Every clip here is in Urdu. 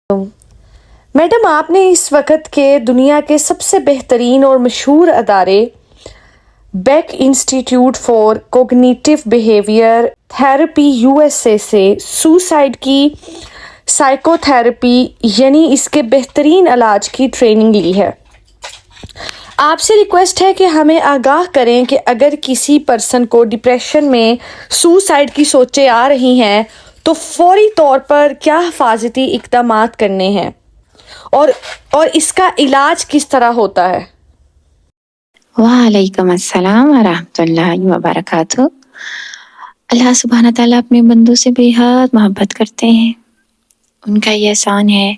میڈم، آپ نے اس وقت کے دنیا کے سب سے بہترین اور مشہور ادارے back institute for cognitive behaviour therapy USA سے سوسائڈ کی سائیکو تھراپی یعنی اس کے بہترین علاج کی ٹریننگ لی ہے۔ آپ سے ریکویسٹ ہے کہ ہمیں آگاہ کریں کہ اگر کسی پرسن کو ڈپریشن میں سوسائڈ کی سوچیں آ رہی ہیں تو فوری طور پر کیا حفاظتی اقدامات کرنے ہیں اور اس کا علاج کس طرح ہوتا ہے؟ وعلیکم السلام ورحمۃ اللہ وبرکاتہ۔ اللہ سبحانہ تعالیٰ اپنے بندوں سے بے حد محبت کرتے ہیں۔ ان کا یہ احسان ہے،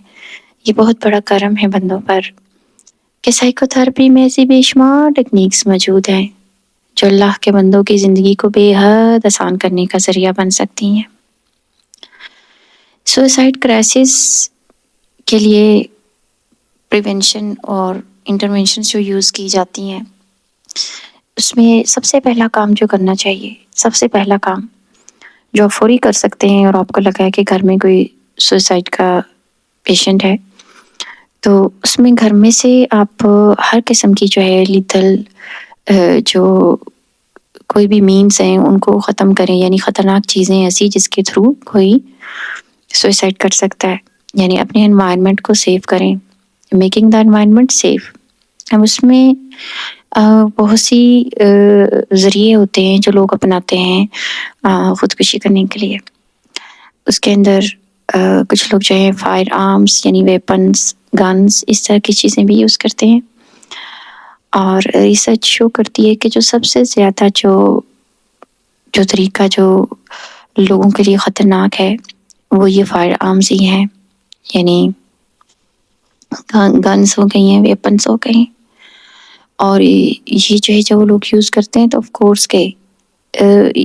یہ بہت بڑا کرم ہے بندوں پر کہ سائیکو تھراپی میں ایسی بے شمار ٹیکنیکس موجود ہیں جو اللہ کے بندوں کی زندگی کو بے حد آسان کرنے کا ذریعہ بن سکتی ہیں۔ سوسائڈ کرائسس کے لیے پریونشن اور انٹرونشن جو یوز کی جاتی ہیں، اس میں سب سے پہلا کام جو کرنا چاہیے، سب سے پہلا کام جو آپ فوری کر سکتے ہیں، اور آپ کو لگا ہے کہ گھر میں کوئی سوسائڈ کا پیشنٹ ہے تو اس میں گھر میں سے آپ ہر قسم کی جو ہے لیتھل جو کوئی بھی مینس ہیں ان کو ختم کریں، یعنی خطرناک چیزیں ایسی جس کے تھرو کوئی سوسائڈ کر سکتا ہے، یعنی اپنے انوائرمنٹ کو سیف کریں، میکنگ دا انوائرمنٹ سیف۔ اب اس میں بہت سی ذریعے ہوتے ہیں جو لوگ اپناتے ہیں خودکشی کرنے کے لیے۔ اس کے اندر کچھ لوگ جو ہیں فائر آرمز یعنی ویپنز، گنز، اس طرح کی چیزیں بھی یوز کرتے ہیں، اور ریسرچ شو کرتی ہے کہ جو سب سے زیادہ جو طریقہ جو لوگوں کے لیے خطرناک ہے وہ یہ فائر آرمز ہی ہیں، یعنی گنز ہو گئی ہیں، ویپنز ہو گئی، اور یہ جو ہے جو لوگ یوز کرتے ہیں تو آف کورس کہ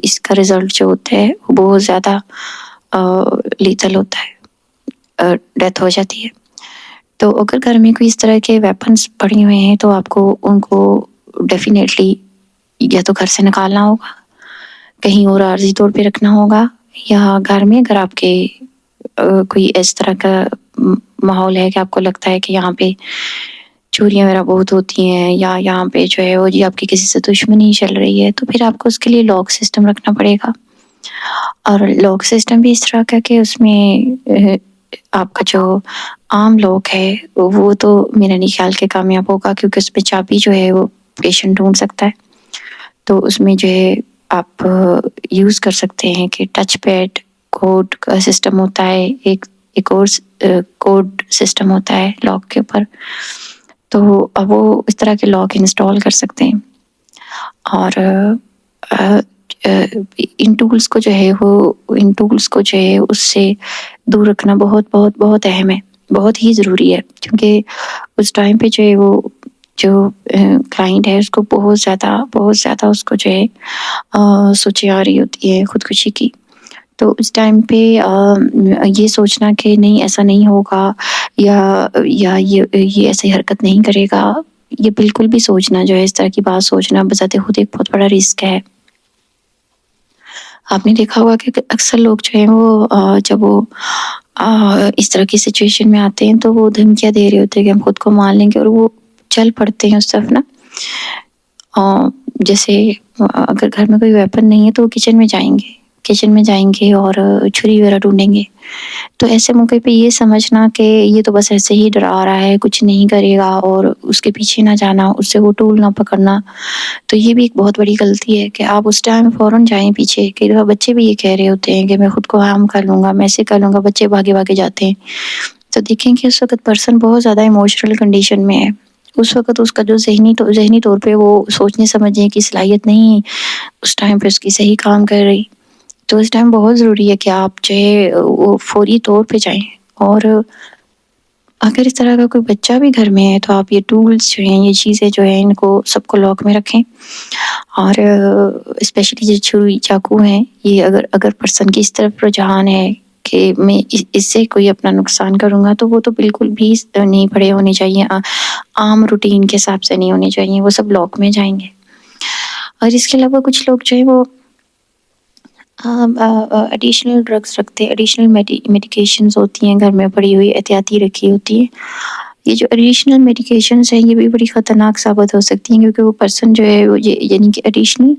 اس کا رزلٹ جو ہوتا ہے وہ بہت زیادہ لیتل ہوتا ہے، ڈیتھ ہو جاتی ہے۔ تو اگر گھر میں کوئی اس طرح کے ویپنز پڑے ہوئے ہیں تو آپ کو ان کو ڈیفینیٹلی یا تو گھر سے نکالنا ہوگا، کہیں اور عارضی طور پہ رکھنا ہوگا، یا گھر میں اگر آپ کے کوئی اس طرح کا ماحول ہے کہ آپ کو لگتا ہے کہ یہاں پہ چوریاں وغیرہ بہت ہوتی ہیں، یا یہاں پہ جو ہے وہ آپ کی کسی سے دشمنی چل رہی ہے، تو پھر آپ کو اس کے لیے لاک سسٹم رکھنا پڑے گا۔ اور لاک سسٹم بھی اس طرح کا کہ اس میں آپ کا جو عام لاک ہے وہ تو میرا نہیں خیال کہ کامیاب ہوگا، کیونکہ اس میں چابی جو ہے وہ پیشنٹ ڈھونڈ سکتا ہے۔ تو اس میں جو ہے آپ یوز کر سکتے ہیں کہ ٹچ پیڈ کوڈ کا سسٹم ہوتا ہے، ایک اور کوڈ سسٹم ہوتا ہے لاک کے اوپر، تو اب وہ اس طرح کے لاک انسٹال کر سکتے ہیں۔ اور ان ٹولز کو جو ہے اس سے دور رکھنا بہت بہت بہت اہم ہے، بہت ہی ضروری ہے، کیونکہ اس ٹائم پہ جو ہے وہ جو کلائنٹ ہے اس کو بہت زیادہ اس کو جو ہے سوچیں آ رہی ہوتی ہے خودکشی کی۔ تو اس ٹائم پہ یہ سوچنا کہ نہیں ایسا نہیں ہوگا، یا یہ ایسی حرکت نہیں کرے گا، یہ بالکل بھی سوچنا جو ہے اس طرح کی بات سوچنا بذات خود ایک بہت بڑا رسک ہے۔ آپ نے دیکھا ہوگا کہ اکثر لوگ جو ہیں وہ جب وہ اس طرح کی سچویشن میں آتے ہیں تو وہ دھمکیاں دے رہے ہوتے ہیں کہ ہم خود کو مار لیں گے، اور وہ چل پڑتے ہیں اس طرف نا۔ جیسے اگر گھر میں کوئی ویپن نہیں ہے تو کچن میں جائیں گے اور چھری وغیرہ ڈھونڈیں گے، تو ایسے موقع پہ یہ سمجھنا کہ یہ تو بس ایسے ہی ڈرا رہا ہے، کچھ نہیں کرے گا، اور اس کے پیچھے نہ جانا، اس سے وہ ٹول نہ پکڑنا، تو یہ بھی ایک بہت بڑی غلطی ہے کہ آپ اس ٹائم فوراً جائیں پیچھے۔ کہ بچے بھی یہ کہہ رہے ہوتے ہیں کہ میں خود کو ہارم کر لوں گا، میں ایسے کر لوں گا، بچے بھاگے جاتے ہیں، تو دیکھیں کہ اس وقت پرسن بہت زیادہ ایموشنل کنڈیشن میں ہے، اس وقت اس کا جو ذہنی طور پہ وہ سوچنے سمجھنے کی صلاحیت نہیں اس ٹائم پہ اس کی صحیح کام کر رہی، تو اس ٹائم بہت ضروری ہے کہ آپ جو ہے وہ فوری طور پہ جائیں۔ اور اگر اس طرح کا کوئی بچہ بھی گھر میں ہے تو آپ یہ ٹولز جو ہیں، یہ چیزیں جو ہیں، ان کو سب کو لاک میں رکھیں، اور اسپیشلی جو چھری چاقو ہیں، یہ اگر پرسن کی اس طرف رجحان ہے کہ میں اس سے کوئی اپنا نقصان کروں گا، تو وہ تو بالکل بھی نہیں پڑے ہونے چاہیے، عام روٹین کے حساب سے نہیں ہونے چاہیے، وہ سب لاک میں جائیں گے۔ اور اس کے علاوہ کچھ لوگ جو ہے وہ ایڈیشنل ڈرگس رکھتے ہیں، ایڈیشنل میڈیکیشنز ہوتی ہیں گھر میں پڑی ہوئی احتیاطی رکھی ہوتی ہیں. یہ جو ایڈیشنل میڈیکیشنز ہیں یہ بھی بڑی خطرناک ثابت ہو سکتی ہیں، کیونکہ وہ پرسن جو ہے وہ یعنی کہ ایڈیشنل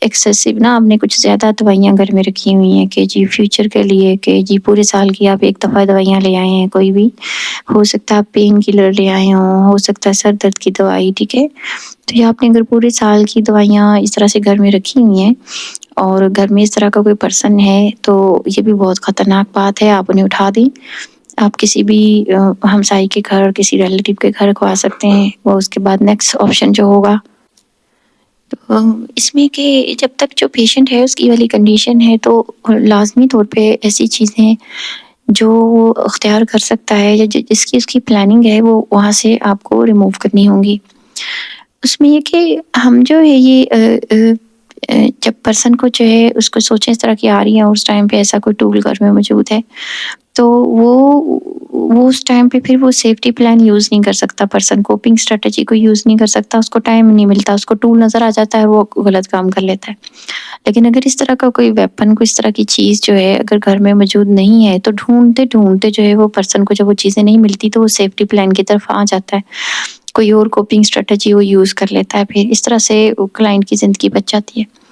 ایکسیسو نا، آپ نے کچھ زیادہ دوائیاں گھر میں رکھی ہوئی ہیں کہ جی فیوچر کے لیے، کہ جی پورے سال کی آپ ایک دفعہ دوائیاں لے آئے ہیں. کوئی بھی ہو سکتا ہے آپ پین کلر لے آئے ہوں، ہو سکتا ہے سر درد کی دوائی، ٹھیک ہے. تو یہ آپ نے اگر پورے سال کی دوائیاں اس طرح سے گھر میں رکھی ہوئی ہیں اور گھر میں اس طرح کا کوئی پرسن ہے تو یہ بھی بہت خطرناک بات ہے. آپ انہیں اٹھا دیں، آپ کسی بھی ہمسائی کے گھر، کسی ریلیٹیو کے گھر کو آ سکتے ہیں. وہ اس کے بعد نیکسٹ آپشن جو ہوگا تو اس میں کہ جب تک جو پیشنٹ ہے اس کی والی کنڈیشن ہے تو لازمی طور پہ ایسی چیزیں جو اختیار کر سکتا ہے یا جس کی اس کی پلاننگ ہے وہ وہاں سے آپ کو ریموو کرنی ہوں گی. اس میں یہ کہ ہم جو ہے یہ جب پرسن کو جو ہے اس کو سوچیں اس طرح کی آ رہی ہیں اور اس ٹائم پہ ایسا کوئی ٹول گھر میں موجود ہے تو وہ اس ٹائم پہ پھر وہ سیفٹی پلان یوز نہیں کر سکتا. پرسن کوپنگ اسٹریٹجی کو یوز نہیں کر سکتا، اس کو ٹائم نہیں ملتا، اس کو ٹول نظر آ جاتا ہے وہ غلط کام کر لیتا ہے. لیکن اگر اس طرح کا کوئی ویپن، کوئی اس طرح کی چیز جو ہے اگر گھر میں موجود نہیں ہے تو ڈھونڈتے ڈھونڈتے جو ہے وہ پرسن کو جب وہ چیزیں نہیں ملتی تو وہ سیفٹی پلان کی طرف آ جاتا ہے، کوئی اور کوپنگ اسٹریٹجی وہ یوز کر لیتا ہے. پھر اس طرح سے کلائنٹ کی زندگی بچ جاتی ہے.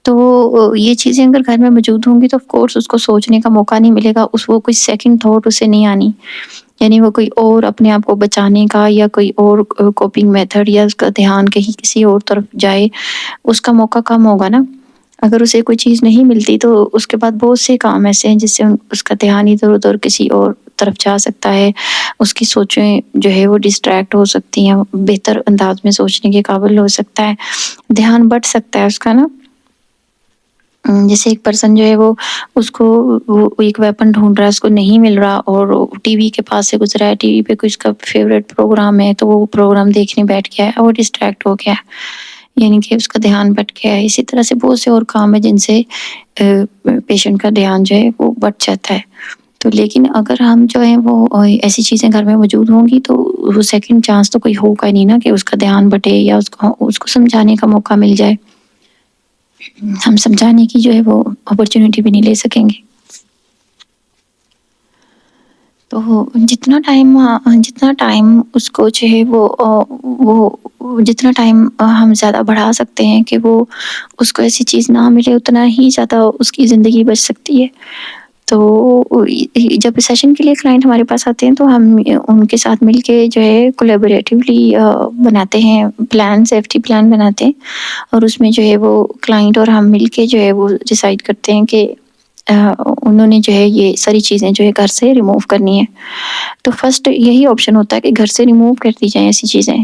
تو یہ چیزیں اگر گھر میں موجود ہوں گی تو آف کورس اس کو سوچنے کا موقع نہیں ملے گا، وہ کوئی سیکنڈ تھاٹ اسے نہیں آنی، یعنی وہ کوئی اور اپنے آپ کو بچانے کا یا کوئی اور کوپنگ میتھڈ یا اس کا دھیان کہیں کسی اور طرف جائے، اس کا موقع کم ہوگا نا. اگر اسے کوئی چیز نہیں ملتی تو اس کے بعد بہت سے کام ایسے ہیں جس سے اس کا دھیان ادھر ادھر کسی اور طرف جا سکتا ہے. اس کی سوچیں جو ہے وہ ڈسٹریکٹ ہو سکتی ہیں، بہتر انداز میں سوچنے کے قابل ہو سکتا ہے، دھیان بٹ سکتا ہے اس کا نا. جیسے ایک پرسن جو ہے وہ اس کو وہ ایک ویپن ڈھونڈ رہا ہے، اس کو نہیں مل رہا اور ٹی وی کے پاس سے گزرا ہے، ٹی وی پہ کوئی اس کا فیوریٹ پروگرام ہے تو وہ پروگرام دیکھنے بیٹھ گیا ہے اور ڈسٹریکٹ ہو گیا ہے، یعنی کہ اس کا دھیان بٹ گیا ہے. اسی طرح سے بہت سے اور کام ہیں جن سے پیشنٹ کا دھیان جو ہے وہ بٹ جاتا ہے. تو لیکن اگر ہم جو ہیں وہ ایسی چیزیں گھر میں موجود ہوں گی تو وہ سیکنڈ چانس تو کوئی ہوگا ہی نہیں نا کہ اس کا دھیان بٹے یا اس کو سمجھانے کا موقع مل جائے. ہم سمجھانے کی جو ہے وہ اپرچونٹی بھی نہیں لے سکیں گے. تو جتنا ٹائم اس کو جو ہے وہ جتنا ٹائم ہم زیادہ بڑھا سکتے ہیں کہ وہ اس کو ایسی چیز نہ ملے اتنا ہی زیادہ اس کی زندگی بچ سکتی ہے. تو جب سیشن کے لیے کلائنٹ ہمارے پاس آتے ہیں تو ہم ان کے ساتھ مل کے جو ہے کولیبوریٹیولی بناتے ہیں پلان، سیفٹی پلان بناتے ہیں اور اس میں جو ہے وہ کلائنٹ اور ہم مل کے جو ہے وہ ڈیسائیڈ کرتے ہیں کہ انہوں نے جو ہے یہ ساری چیزیں جو ہے گھر سے ریموو کرنی ہے. تو فرسٹ یہی آپشن ہوتا ہے کہ گھر سے ریموو کر دی جائیں ایسی چیزیں.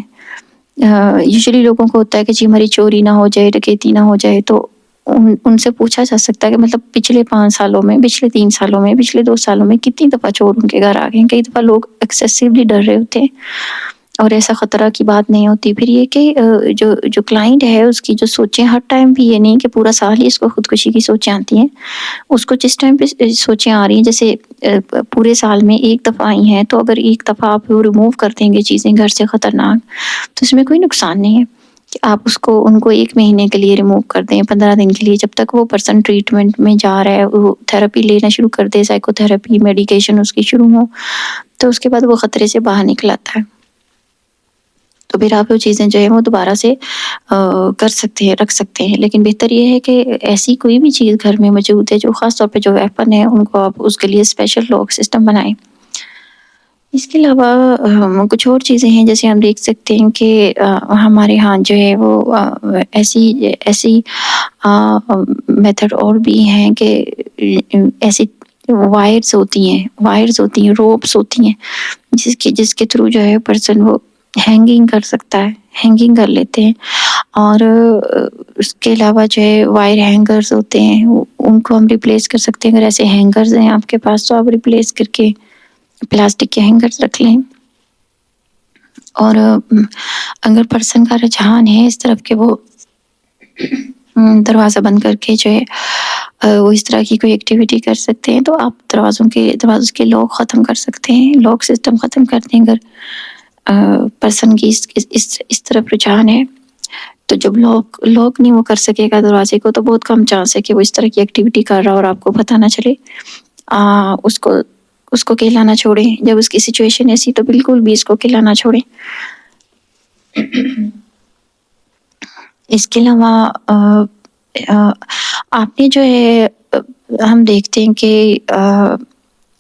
یوزلی لوگوں کو ہوتا ہے کہ جی ہماری چوری نہ ہو جائے، ڈکیتی نہ ہو جائے، تو ان سے پوچھا جا سکتا ہے کہ مطلب پچھلے 5 سالوں میں، پچھلے 3 سالوں میں، پچھلے 2 سالوں میں کتنی دفعہ چور ان کے گھر آ گئے ہیں. کئی دفعہ لوگ ایکسیسیولی ڈر رہے ہوتے ہیں اور ایسا خطرہ کی بات نہیں ہوتی. پھر یہ کہ جو کلائنٹ ہے اس کی جو سوچیں ہر ٹائم بھی یہ نہیں کہ پورا سال ہی اس کو خودکشی کی سوچیں آتی ہیں. اس کو جس ٹائم پہ سوچیں آ رہی ہیں، جیسے پورے سال میں ایک دفعہ آئی ہیں، تو اگر ایک دفعہ آپ ریموو کر دیں گے چیزیں گھر سے خطرناک تو اس میں کوئی نقصان نہیں ہے کہ آپ ان کو 1 مہینے کے لیے ریموو کر دیں، 15 دن کے لیے، جب تک وہ پرسن ٹریٹمنٹ میں جا رہا ہے، وہ تھراپی لینا شروع کر دے، سائیکو تھراپی، میڈیکیشن اس کی شروع ہو، تو اس کے بعد وہ خطرے سے باہر نکل آتا ہے. تو پھر آپ وہ چیزیں جو ہے وہ دوبارہ سے کر سکتے ہیں، رکھ سکتے ہیں. لیکن بہتر یہ ہے کہ ایسی کوئی بھی چیز گھر میں موجود ہے جو خاص طور پہ جو ویپن ہے ان کو آپ اس کے لیے اسپیشل لاک سسٹم بنائیں. اس کے علاوہ کچھ اور چیزیں ہیں جیسے ہم دیکھ سکتے ہیں کہ ہمارے ہاں جو ہے وہ ایسی میتھڈ اور بھی ہیں کہ ایسی وائرز ہوتی ہیں، روپس ہوتی ہیں جس کے تھرو جو ہے پرسن وہ ہینگنگ کر سکتا ہے، ہینگنگ کر لیتے ہیں. اور اس کے علاوہ جو ہے وائر ہینگرز ہوتے ہیں ان کو ہم ریپلیس کر سکتے ہیں. اگر ایسے ہینگرز ہیں آپ کے پاس تو آپ ریپلیس کر کے پلاسٹک کے ہینگرز رکھ لیں. اور اگر پرسن کا رجحان ہے اس طرف کہ وہ دروازہ بند کر کے جو ہے وہ اس طرح کی کوئی ایکٹیویٹی کر سکتے ہیں تو آپ دروازوں کے لاک ختم کر سکتے ہیں، لاک سسٹم ختم کر دیں. اگر پرسن کی اس طرف رجحان ہے تو جب لاک نہیں وہ کر سکے گا دروازے کو، تو بہت کم چانس ہے کہ وہ اس طرح کی ایکٹیویٹی کر رہا اور آپ کو پتہ نہ چلے۔ اس کو اکیلا نہ چھوڑیں، جب اس کی سچویشن ایسی تو بالکل بھی اس کو اکیلا نہ چھوڑیں۔ اس کے علاوہ آپ نے جو ہے ہم دیکھتے ہیں کہ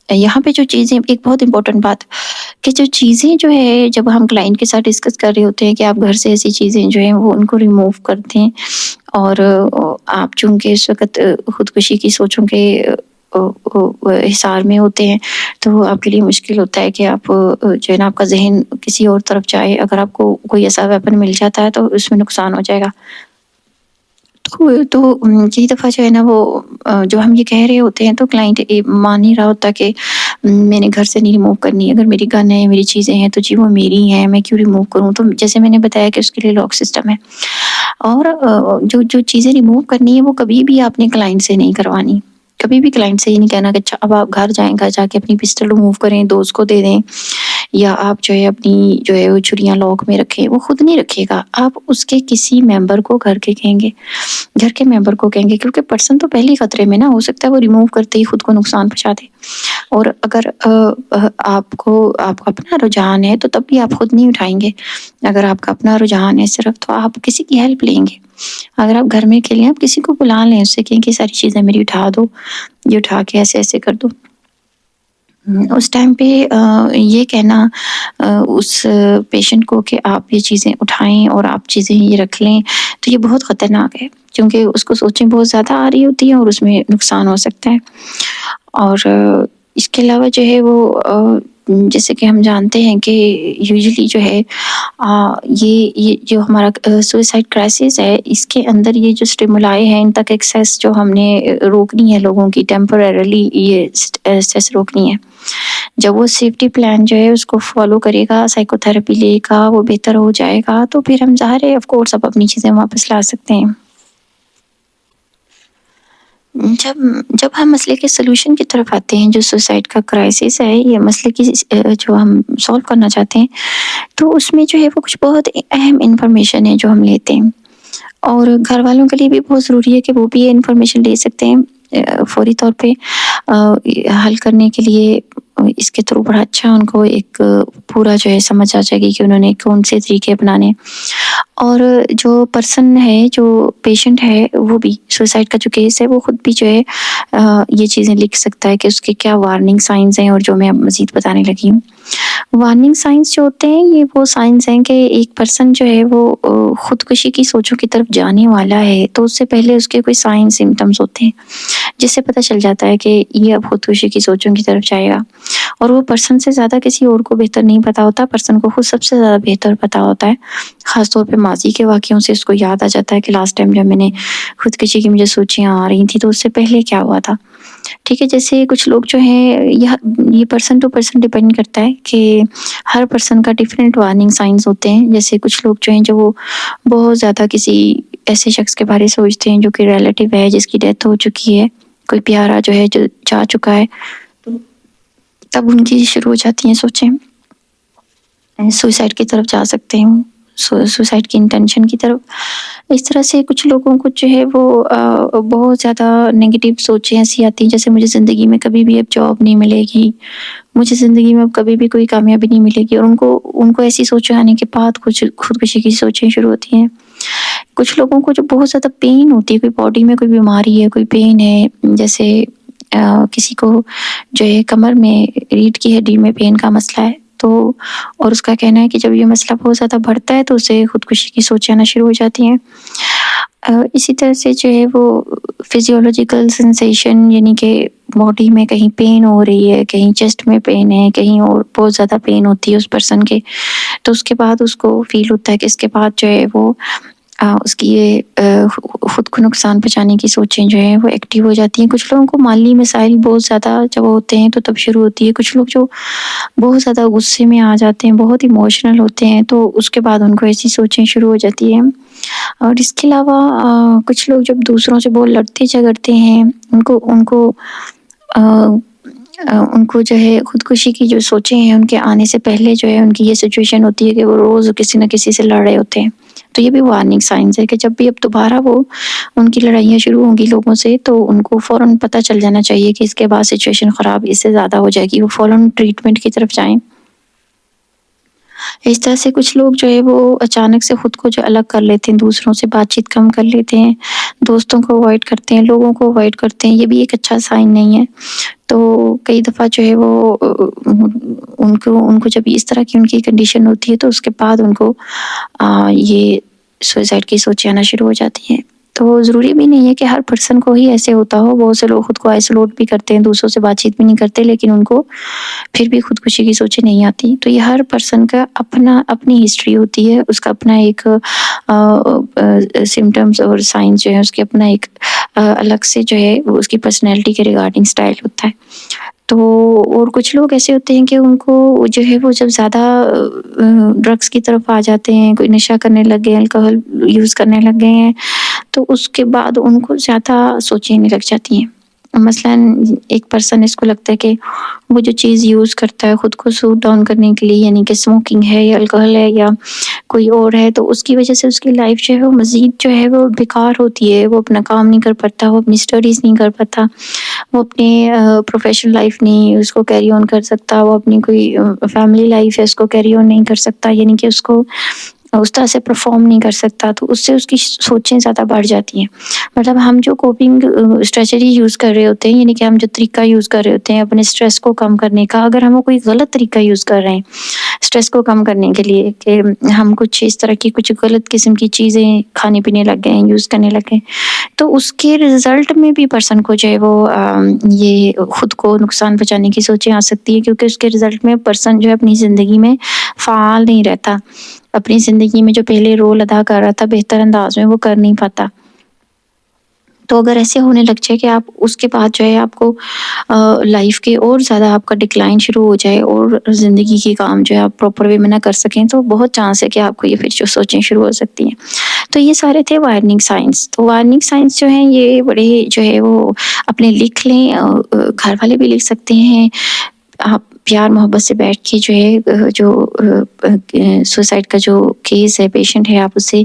یہاں پہ جو چیزیں، ایک بہت امپورٹنٹ بات کہ جو چیزیں جو ہے جب ہم کلائنٹ کے ساتھ ڈسکس کر رہے ہوتے ہیں کہ آپ گھر سے ایسی چیزیں جو ہیں وہ ان کو ریموو کرتے ہیں، اور آپ چونکہ اس وقت خودکشی کی سوچوں کے حصار میں ہوتے ہیں، تو آپ کے لیے مشکل ہوتا ہے کہ آپ جو ہے نا آپ کا ذہن کسی اور طرف جائے۔ اگر آپ کو کوئی ایسا ویپن مل جاتا ہے تو اس میں نقصان ہو جائے گا۔ تو کئی دفعہ جو ہے نا وہ جو ہم یہ کہہ رہے ہوتے ہیں تو کلائنٹ مان نہیں رہا ہوتا کہ میں نے گھر سے نہیں ریموو کرنی، اگر میری گن ہے، میری چیزیں ہیں تو جی وہ میری ہیں، میں کیوں ریموو کروں۔ تو جیسے میں نے بتایا کہ اس کے لیے لاک سسٹم ہے، اور جو چیزیں ریموو کرنی ہے وہ کبھی بھی آپ نے کلائنٹ سے نہیں کروانی۔ کبھی بھی کلائنٹ سے یہ نہیں کہنا کہ اچھا اب آپ گھر جائیں، گھر جا کے اپنی پسٹل ریموو کریں، دوست کو دے دیں، یا آپ جو ہے اپنی جو ہے وہ چھریاں لاک میں رکھیں۔ وہ خود نہیں رکھے گا، آپ اس کے کسی ممبر کو گھر کے کہیں گے، گھر کے ممبر کو کہیں گے، کیونکہ پرسن تو پہلے خطرے میں نہ ہو سکتا ہے وہ ریموو کرتے ہی خود کو نقصان پہنچا دے۔ اور اگر آپ کا اپنا رجحان ہے تو تب بھی آپ خود نہیں اٹھائیں گے۔ اگر آپ کا اپنا رجحان ہے صرف، تو آپ کسی کی ہیلپ لیں گے۔ اگر آپ گھر میں اکیلے ہیں، آپ کسی کو بلا لیں، اس سے کہیں کہ ساری چیزیں میری اٹھا دو، یہ اٹھا کے ایسے ایسے کر دو۔ اس ٹائم پہ یہ کہنا اس پیشنٹ کو کہ آپ یہ چیزیں اٹھائیں اور آپ چیزیں یہ رکھ لیں، تو یہ بہت خطرناک ہے، کیونکہ اس کو سوچیں بہت زیادہ آ رہی ہوتی ہیں اور اس میں نقصان ہو سکتا ہے۔ اور اس کے علاوہ جو ہے وہ جیسے کہ ہم جانتے ہیں کہ یوزلی جو ہے یہ جو ہمارا سوئسائڈ کرائسس ہے، اس کے اندر یہ جو سٹیمولائی ہیں ان تک ایکسیس جو ہم نے روکنی ہے لوگوں کی، ٹیمپرریلی یہ ایکسیس روکنی ہے۔ جب وہ سیفٹی پلان جو ہے اس کو فالو کرے گا، سائیکو تھراپی لے گا، وہ بہتر ہو جائے گا، تو پھر ہم ظاہر ہے آف کورس اب اپنی چیزیں واپس لا سکتے ہیں۔ جب ہم مسئلے کے سلوشن کی طرف آتے ہیں، جو سوسائڈ کا کرائسس ہے، یہ مسئلے کی جو ہم سولو کرنا چاہتے ہیں، تو اس میں جو ہے وہ کچھ بہت اہم انفارمیشن ہے جو ہم لیتے ہیں، اور گھر والوں کے لیے بھی بہت ضروری ہے کہ وہ بھی یہ انفارمیشن لے سکتے ہیں فوری طور پہ حل کرنے کے لیے۔ اس کے تھرو بڑا اچھا ان کو ایک پورا جو ہے سمجھ آ جائے گی کہ انہوں نے کون سے طریقے اپنانے، اور جو پرسن ہے، جو پیشنٹ ہے، وہ بھی سوسائڈ کا جو کیس ہے وہ خود بھی جو ہے یہ چیزیں لکھ سکتا ہے کہ اس کے کیا وارننگ سائنز ہیں، اور جو میں اب مزید بتانے لگی ہوں۔ وارننگ سائنز جو ہوتے ہیں، یہ وہ سائنز ہیں کہ ایک پرسن جو ہے وہ خودکشی کی سوچوں کی طرف جانے والا ہے تو اس سے پہلے اس کے کوئی سائن سمٹمز ہوتے ہیں جس سے پتہ چل جاتا ہے کہ یہ اب خودکشی کی سوچوں کی طرف جائے گا، اور وہ پرسن سے زیادہ کسی اور کو بہتر نہیں پتا ہوتا، پرسن کو خود سب سے زیادہ بہتر پتا ہوتا ہے۔ خاص طور پہ ماضی کے واقعوں سے اس کو یاد آ جاتا ہے کہ لاسٹ ٹائم جب میں نے خودکشی کی مجھے سوچیاں آ رہی تھیں تو اس سے پہلے کیا ہوا تھا۔ ٹھیک ہے، جیسے کچھ لوگ جو ہیں، یہ پرسن ٹو پرسن ڈیپینڈ کرتا ہے کہ ہر پرسن کا ڈیفرنٹ وارننگ سائنز ہوتے ہیں۔ جیسے کچھ لوگ جو ہیں جو وہ بہت زیادہ کسی ایسے شخص کے بارے سوچتے ہیں جو کہ ریلیٹیو ہے، جس کی ڈیتھ ہو چکی ہے، کوئی پیارا جو ہے جو جا چکا ہے، تب ان کی شروع ہو جاتی ہیں سوچیں، سوسائڈ کی طرف جا سکتے ہیں، سوسائڈ کی انٹینشن کی طرف۔ اس طرح سے کچھ لوگوں کو جو ہے وہ بہت زیادہ نیگیٹو سوچیں ایسی آتی ہیں، جیسے مجھے زندگی میں کبھی بھی اب جاب نہیں ملے گی، مجھے زندگی میں اب کبھی بھی کوئی کامیابی نہیں ملے گی، اور ان کو ایسی سوچیں آنے کے بعد کچھ خودکشی کی سوچیں شروع ہوتی ہیں۔ کچھ لوگوں کو جو بہت زیادہ پین ہوتی ہے، کوئی باڈی میں کوئی بیماری ہے، کوئی پین ہے، جیسے کسی کو جو ہے کمر میں ریڑھ کی ہڈی میں پین کا مسئلہ ہے، تو اور اس کا کہنا ہے کہ جب یہ مسئلہ بہت زیادہ بڑھتا ہے تو اسے خودکشی کی سوچیں آنا شروع ہو جاتی ہیں۔ اسی طرح سے جو ہے وہ فزیولوجیکل سینسیشن، یعنی کہ باڈی میں کہیں پین ہو رہی ہے، کہیں چیسٹ میں پین ہے، کہیں اور بہت زیادہ پین ہوتی ہے اس پرسن کے، تو اس کے بعد اس کو فیل ہوتا ہے کہ اس کے بعد جو ہے وہ اس کی یہ خود کو نقصان پہنچانے کی سوچیں جو ہیں وہ ایکٹیو ہو جاتی ہیں۔ کچھ لوگوں کو مالی مسائل بہت زیادہ جب ہوتے ہیں تو تب شروع ہوتی ہے۔ کچھ لوگ جو بہت زیادہ غصے میں آ جاتے ہیں، بہت ایموشنل ہوتے ہیں، تو اس کے بعد ان کو ایسی سوچیں شروع ہو جاتی ہیں۔ اور اس کے علاوہ کچھ لوگ جب دوسروں سے بہت لڑتے جھگڑتے ہیں، ان کو جو ہے خودکشی کی جو سوچیں ہیں ان کے آنے سے پہلے جو ہے ان کی یہ سچویشن ہوتی ہے کہ وہ روز کسی نہ کسی سے لڑ رہے ہوتے ہیں، تو یہ بھی وارننگ سائنس ہے کہ جب بھی اب دوبارہ وہ ان کی لڑائیاں شروع ہوں گی لوگوں سے تو ان کو فوراً پتہ چل جانا چاہیے کہ اس کے بعد سچویشن خراب اس سے زیادہ ہو جائے گی، وہ فوراً ٹریٹمنٹ کی طرف جائیں۔ اس طرح سے کچھ لوگ جو ہے وہ اچانک سے خود کو جو الگ کر لیتے ہیں، دوسروں سے بات چیت کم کر لیتے ہیں، دوستوں کو اوائڈ کرتے ہیں، لوگوں کو اوائڈ کرتے ہیں، یہ بھی ایک اچھا سائن نہیں ہے۔ تو کئی دفعہ جو ہے وہ ان کو جب اس طرح کی ان کی کنڈیشن ہوتی ہے تو اس کے بعد ان کو یہ سوئسائڈ کی سوچیں آنا شروع ہو جاتی ہیں۔ تو ضروری بھی نہیں ہے کہ ہر پرسن کو ہی ایسے ہوتا ہو، بہت سے لوگ خود کو آئسولیٹ بھی کرتے ہیں، دوسروں سے بات چیت بھی نہیں کرتے لیکن ان کو پھر بھی خودکشی کی سوچیں نہیں آتی۔ تو یہ ہر پرسن کا اپنی ہسٹری ہوتی ہے، اس کا اپنا ایک سمٹمز اور سائنس جو ہے اس کے اپنا ایک الگ سے جو ہے اس کی پرسنالٹی کے ریگارڈنگ سٹائل ہوتا ہے۔ تو اور کچھ لوگ ایسے ہوتے ہیں کہ ان کو جو ہے وہ جب زیادہ ڈرگس کی طرف آ جاتے ہیں، کوئی نشہ کرنے لگ گئے، الکوہل یوز کرنے لگ گئے ہیں، تو اس کے بعد ان کو زیادہ سوچیں لگ جاتی ہیں۔ مثلاً ایک پرسن اس کو لگتا ہے کہ وہ جو چیز یوز کرتا ہے خود کو سوٹ ڈاؤن کرنے کے لیے، یعنی کہ اسموکنگ ہے یا الکوہل ہے یا کوئی اور ہے، تو اس کی وجہ سے اس کی لائف جو ہے وہ مزید جو ہے وہ بیکار ہوتی ہے، وہ اپنا کام نہیں کر پاتا، وہ اپنی اسٹڈیز نہیں کر پاتا، وہ اپنی پروفیشنل لائف نہیں اس کو کیری آن کر سکتا، وہ اپنی کوئی فیملی لائف ہے اس کو کیری آن نہیں کر سکتا، یعنی کہ اس کو اس طرح سے پرفارم نہیں کر سکتا، تو اس سے اس کی سوچیں زیادہ بڑھ جاتی ہیں۔ مطلب ہم جو کوپنگ اسٹریٹجی یوز کر رہے ہوتے ہیں، یعنی کہ ہم جو طریقہ یوز کر رہے ہوتے ہیں اپنے اسٹریس کو کم کرنے کا، اگر ہم کوئی غلط طریقہ یوز کر رہے ہیں اسٹریس کو کم کرنے کے لیے، کہ ہم کچھ اس طرح کی کچھ غلط قسم کی چیزیں کھانے پینے لگ گئے ہیں، یوز کرنے لگ گئے، تو اس کے رزلٹ میں بھی پرسن کو جو ہے وہ یہ خود کو نقصان پہنچانے کی سوچیں آ سکتی ہے، کیونکہ اس کے رزلٹ میں پرسن جو ہے اپنی زندگی میں فعال نہیں رہتا، اپنی زندگی میں جو پہلے رول ادا کر رہا تھا بہتر انداز میں وہ کر نہیں پاتا۔ تو اگر ایسے ہونے لگ جائے کہ آپ اس کے بعد جو ہے آپ کو لائف کے اور زیادہ آپ کا ڈکلائن شروع ہو جائے اور زندگی کے کام جو ہے آپ پراپر وے میں نہ کر سکیں، تو بہت چانس ہے کہ آپ کو یہ پھر جو سوچیں شروع ہو سکتی ہیں۔ تو یہ سارے تھے وارننگ سائنس۔ تو وارننگ سائنس جو ہیں یہ بڑے جو ہے وہ اپنے لکھ لیں، گھر والے بھی لکھ سکتے ہیں، آپ پیار محبت سے بیٹھ کے جو ہے جو سوسائڈ کا جو کیس ہے، پیشنٹ ہے، آپ اس سے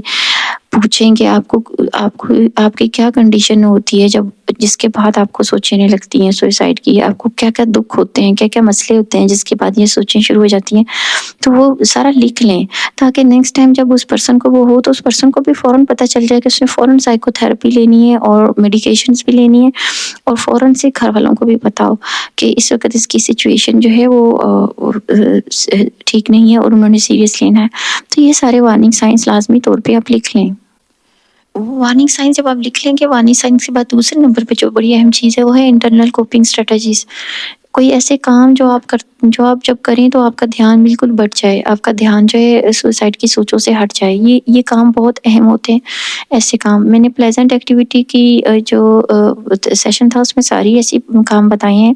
پوچھیں کہ آپ کی کیا کنڈیشن ہوتی ہے جب جس کے بعد آپ کو سوچنے لگتی ہیں سوسائڈ کی، آپ کو کیا کیا دکھ ہوتے ہیں، کیا کیا مسئلے ہوتے ہیں جس کے بعد یہ سوچیں شروع ہو جاتی ہیں، تو وہ سارا لکھ لیں تاکہ نیکسٹ ٹائم جب اس پرسن کو وہ ہو تو اس پرسن کو بھی فوراً پتہ چل جائے کہ اس نے فوراً سائیکو تھراپی لینی ہے اور میڈیکیشنز بھی لینی ہے، اور فوراً سے گھر والوں کو بھی پتہ ہو کہ اس وقت اس کی سچویشن جو ہے وہ ٹھیک نہیں ہے اور انہوں نے سیریس لینا ہے۔ تو یہ سارے وارننگ سائنس لازمی طور پہ آپ لکھ لیں۔ وارننگ سائنس جب آپ لکھ لیں گے، وارننگ سائنس کے بعد دوسرے نمبر پہ جو بڑی اہم چیز ہے وہ ہے انٹرنل کوپنگ اسٹریٹجیز۔ کوئی ایسے کام جو آپ جب کریں تو آپ کا دھیان بالکل بٹ جائے، آپ کا دھیان جو ہے سوسائڈ کی سوچوں سے ہٹ جائے، یہ کام بہت اہم ہوتے ہیں۔ ایسے کام میں نے پلیزنٹ ایکٹیویٹی کی جو سیشن تھا اس میں ساری ایسی کام بتائے ہیں۔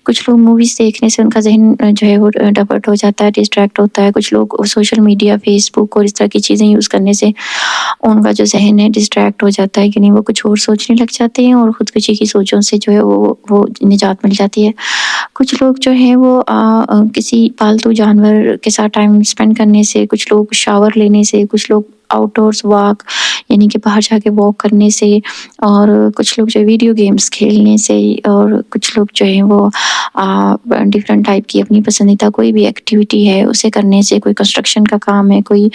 کچھ لوگ موویز دیکھنے سے ان کا ذہن جو ہے وہ ڈائیورٹ ہو جاتا ہے، ڈسٹریکٹ ہوتا ہے، کچھ لوگ سوشل میڈیا، فیس بک اور اس طرح کی چیزیں یوز کرنے سے ان کا جو ذہن ہے ڈسٹریکٹ ہو جاتا ہے، یعنی وہ کچھ اور سوچنے لگ جاتے ہیں اور خودکشی کی سوچوں سے جو ہے وہ نجات مل جاتی ہے۔ کچھ لوگ جو ہیں وہ کسی پالتو جانور کے ساتھ ٹائم اسپینڈ کرنے سے، کچھ لوگ شاور لینے سے، کچھ لوگ آؤٹ ڈورس واک یعنی کہ باہر جا کے واک کرنے سے، اور کچھ لوگ جو ویڈیو گیمز کھیلنے سے، اور کچھ لوگ جو ہیں وہ ڈفرینٹ ٹائپ کی اپنی پسندیدہ کوئی بھی ایکٹیویٹی ہے اسے کرنے سے، کوئی کنسٹرکشن کا کام ہے، کوئی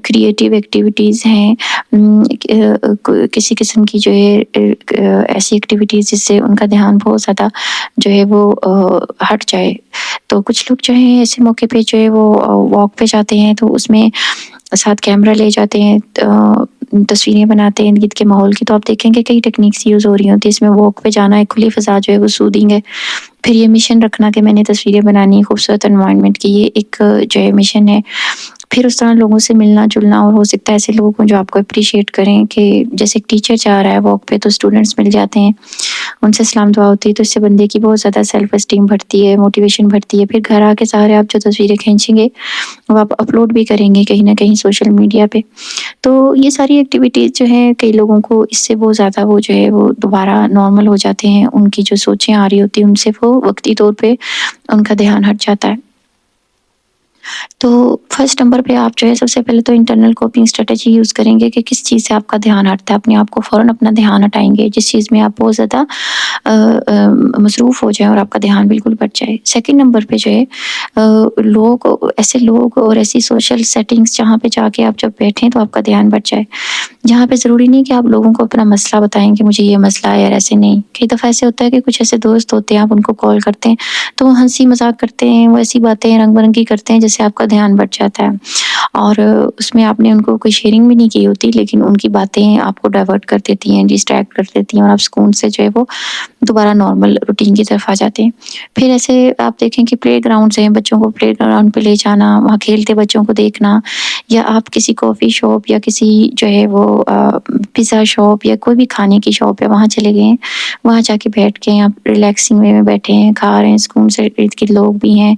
کریٹیو ایکٹیویٹیز ہیں، کسی قسم کی جو ہے ایسی ایکٹیویٹیز جس سے ان کا دھیان بہت زیادہ جو ہے وہ ہٹ جائے۔ تو کچھ لوگ جو ہیں ایسے موقع پہ جو ہے وہ واک پہ جاتے ہیں تو اس میں ساتھ کیمرہ لے جاتے ہیں، تصویریں بناتے ہیں ارد گرد کے ماحول کی۔ تو آپ دیکھیں کہ کئی ٹیکنیکس یوز ہو رہی ہوتی ہے اس میں، واک پہ جانا ہے، کھلی فضا جو ہے وہ سودنگ ہے، پھر یہ مشن رکھنا کہ میں نے تصویریں بنانی خوبصورت انوائرمنٹ کی، یہ ایک جو ہے مشن ہے۔ پھر اس طرح لوگوں سے ملنا جلنا، اور ہو سکتا ہے ایسے لوگ ہوں جو آپ کو اپریشیٹ کریں، کہ جیسے ایک ٹیچر جا رہا ہے واک پہ تو اسٹوڈنٹس مل جاتے ہیں، ان سے سلام دعا ہوتی ہے، تو اس سے بندے کی بہت زیادہ سیلف اسٹیم بڑھتی ہے، موٹیویشن بڑھتی ہے۔ پھر گھر آ کے سارے آپ جو تصویریں کھینچیں گے وہ آپ اپلوڈ بھی کریں گے کہیں نہ کہیں سوشل میڈیا پہ۔ تو یہ ساری ایکٹیویٹیز جو ہیں کئی لوگوں کو اس سے بہت زیادہ وہ جو ہے وہ دوبارہ نارمل ہو جاتے ہیں، ان کی جو سوچیں آ رہی ہوتی ہیں ان سے وہ وقتی طور پہ ان کا دھیان ہٹ جاتا ہے۔ تو فرسٹ نمبر پہ آپ جو ہے سب سے پہلے تو انٹرنل کوپنگ اسٹریٹجی یوز کریں گے کہ کس چیز سے آپ کا دھیان ہٹتا ہے، اپنے آپ کو فوراً اپنا دھیان ہٹائیں گے جس چیز میں آپ بہت زیادہ مصروف ہو جائیں اور آپ کا دھیان بالکل بٹ جائے۔ سیکنڈ نمبر پہ جو ہے لوگ اور ایسی سوشل سیٹنگز جہاں پہ جا کے آپ جب بیٹھیں تو آپ کا دھیان بٹ جائے، جہاں پہ ضروری نہیں کہ آپ لوگوں کو اپنا مسئلہ بتائیں کہ مجھے یہ مسئلہ ہے، اور ایسے نہیں۔ کئی دفعہ ایسے ہوتا ہے کہ کچھ ایسے دوست ہوتے ہیں، آپ ان کو کال کرتے ہیں تو وہ ہنسی مذاق کرتے ہیں، وہ ایسی باتیں رنگ برنگی کرتے ہیں جس سے آپ کا دھیان بٹ جاتا ہے، اور اس میں آپ نے ان کو کوئی شیئرنگ بھی نہیں کی ہوتی، لیکن ان کی باتیں آپ کو ڈائیورٹ کر دیتی ہیں، ڈسٹریکٹ کر دیتی ہیں، اور آپ سکون سے جو ہے وہ دوبارہ نارمل روٹین کی طرف آ جاتے ہیں۔ پھر ایسے آپ دیکھیں کہ پلے گراؤنڈز ہیں، بچوں کو پلے گراؤنڈ پہ لے جانا، وہاں کھیلتے بچوں کو دیکھنا، یا آپ کسی کافی شاپ یا کسی جو ہے وہ پیزا شاپ یا کوئی بھی کھانے کی شاپ ہے وہاں چلے گئے ہیں، وہاں جا کے بیٹھ کے آپ ریلیکسنگ وے میں بیٹھے ہیں، کھا رہے ہیں سکون سے، ارد گرد لوگ بھی ہیں،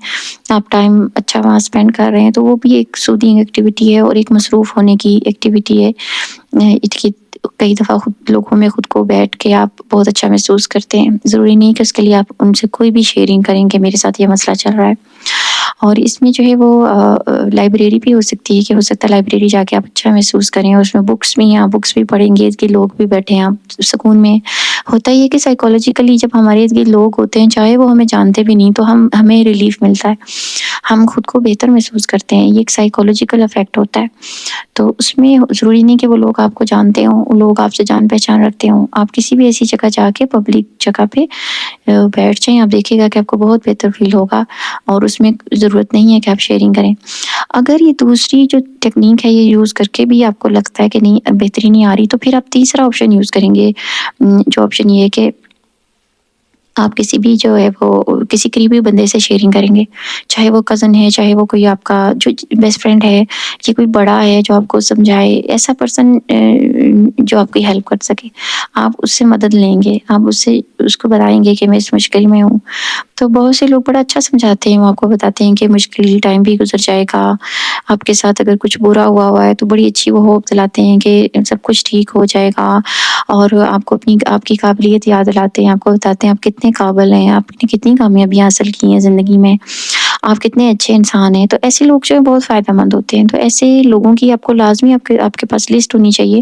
آپ ٹائم اچھا وہاں اسپینڈ کر رہے ہیں، تو وہ بھی ایک سودھنگ ایکٹیویٹی ہے اور ایک مصروف ہونے کی ایکٹیویٹی ہے۔ کئی دفعہ لوگوں میں خود کو بیٹھ کے آپ بہت اچھا محسوس کرتے ہیں، ضروری نہیں کہ اس کے لیے آپ ان سے کوئی بھی شیئرنگ کریں کہ میرے ساتھ یہ مسئلہ چل رہا ہے۔ اور اس میں جو ہے وہ لائبریری بھی ہو سکتی ہے کہ ہو سکتا ہے لائبریری جا کے آپ اچھا محسوس کریں، اور اس میں بکس بھی ہیں، آپ بکس بھی پڑھیں گے، اس کے لوگ بھی بیٹھے ہیں، آپ سکون میں۔ ہوتا ہی ہے کہ سائیکولوجیکلی جب ہمارے لوگ ہوتے ہیں، چاہے وہ ہمیں جانتے بھی نہیں، تو ہمیں ریلیف ملتا ہے، ہم خود کو بہتر محسوس کرتے ہیں، یہ ایک سائیکولوجیکل افیکٹ ہوتا ہے۔ تو اس میں ضروری نہیں کہ وہ لوگ آپ کو جانتے ہوں، وہ لوگ آپ سے جان پہچان رکھتے ہوں، آپ کسی بھی ایسی جگہ جا کے پبلک جگہ پہ بیٹھ جائیں، آپ دیکھیں گا کہ آپ کو بہت بہتر فیل ہوگا، اور اس میں ضرورت نہیں ہے کہ آپ شیئرنگ کریں۔ اگر یہ دوسری جو ٹیکنیک ہے یہ یوز کر کے بھی آپ کو لگتا ہے کہ نہیں بہتری نہیں آ رہی، تو پھر آپ تیسرا آپشن یوز کریں گے، جو آپشن یہ ہے کہ آپ کسی بھی جو ہے وہ کسی قریبی بندے سے شیئرنگ کریں گے، چاہے وہ کزن ہے، چاہے وہ کوئی آپ کا جو بیسٹ فرینڈ ہے، یا کوئی بڑا ہے جو آپ کو سمجھائے، ایسا پرسن جو آپ کی ہیلپ کر سکے، آپ اس سے مدد لیں گے، آپ اس کو بتائیں گے کہ میں اس مشکل میں ہوں۔ تو بہت سے لوگ بڑا اچھا سمجھاتے ہیں، وہ آپ کو بتاتے ہیں کہ مشکل ٹائم بھی گزر جائے گا، آپ کے ساتھ اگر کچھ برا ہوا ہے تو بڑی اچھی وہ ہوپ دلاتے ہیں کہ سب کچھ ٹھیک ہو جائے گا، اور آپ کو آپ کی قابلیت یاد دلاتے ہیں، آپ کو بتاتے ہیں آپ کتنے قابل ہیں، آپ نے کتنی کامیابیاں حاصل کی ہیں زندگی میں، آپ کتنے اچھے انسان ہیں۔ تو ایسے لوگ جو ہے بہت فائدہ مند ہوتے ہیں، تو ایسے لوگوں کی آپ کو لازمی آپ کے پاس لسٹ ہونی چاہیے،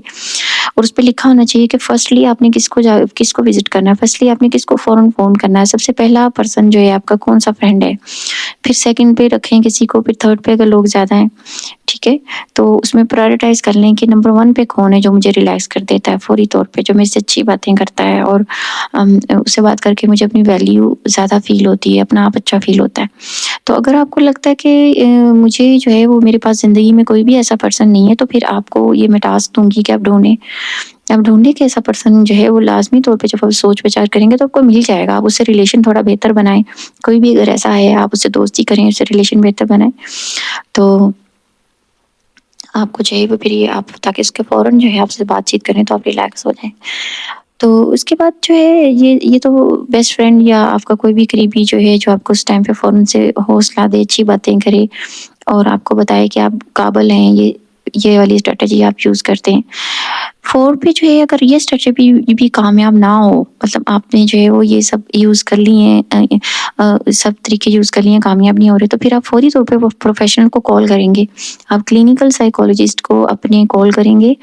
اور اس پہ لکھا ہونا چاہیے کہ فرسٹلی آپ نے کس کو وزٹ کرنا ہے، فرسٹلی آپ نے کس کو فوراً فون کرنا ہے، سب سے پہلا پرسن جو ہے آپ کا کون سا فرینڈ ہے، پھر سیکنڈ پہ رکھیں کسی کو، پھر تھرڈ پہ اگر لوگ زیادہ ہیں، ٹھیک ہے، تو اس میں پرائرٹائز کر لیں کہ نمبر 1 پہ کون ہے جو مجھے ریلیکس کر دیتا ہے فوری طور پہ، جو میرے سے اچھی باتیں کرتا ہے، اور اس سے بات کر کے مجھے اپنی ویلیو زیادہ فیل ہوتی ہے، اپنا آپ اچھا فیل ہوتا ہے۔ تو اگر آپ کو لگتا ہے کہ مجھے جو ہے وہ میرے پاس زندگی میں کوئی بھی ایسا پرسن نہیں ہے، تو پھر آپ کو یہ میں ٹاسک دوں گی کہ آپ ڈھونڈیں کہ ایسا پرسن جو ہے وہ لازمی طور پہ جب آپ سوچ وچار کریں گے تو آپ کو مل جائے گا، آپ اس سے ریلیشن تھوڑا بہتر بنائیں، کوئی بھی اگر ایسا ہے آپ اس سے دوستی کریں، اس سے ریلیشن بہتر بنائیں، تو آپ کو چاہیے وہ پھر آپ تاکہ اس کے فوراً جو ہے آپ سے بات چیت کریں تو آپ ریلیکس ہو جائیں۔ تو اس کے بعد جو ہے یہ تو بیسٹ فرینڈ یا آپ کا کوئی بھی قریبی جو ہے جو آپ کو اس ٹائم پہ فوراً سے حوصلہ دے، اچھی باتیں کرے، اور آپ کو بتائے کہ آپ قابل ہیں، یہ والی اسٹریٹجی آپ یوز کرتے ہیں۔ 4 پہ جو ہے اگر یہ اسٹریٹجی بھی کامیاب نہ ہو، مطلب آپ نے جو ہے وہ یہ سب یوز کر لی ہیں، سب طریقے یوز کر لیے ہیں، کامیاب نہیں ہو رہے، تو پھر آپ فوری طور پہ وہ پروفیشنل کو کال کریں گے، آپ کلینیکل سائیکولوجسٹ کو اپنے کال کریں گے،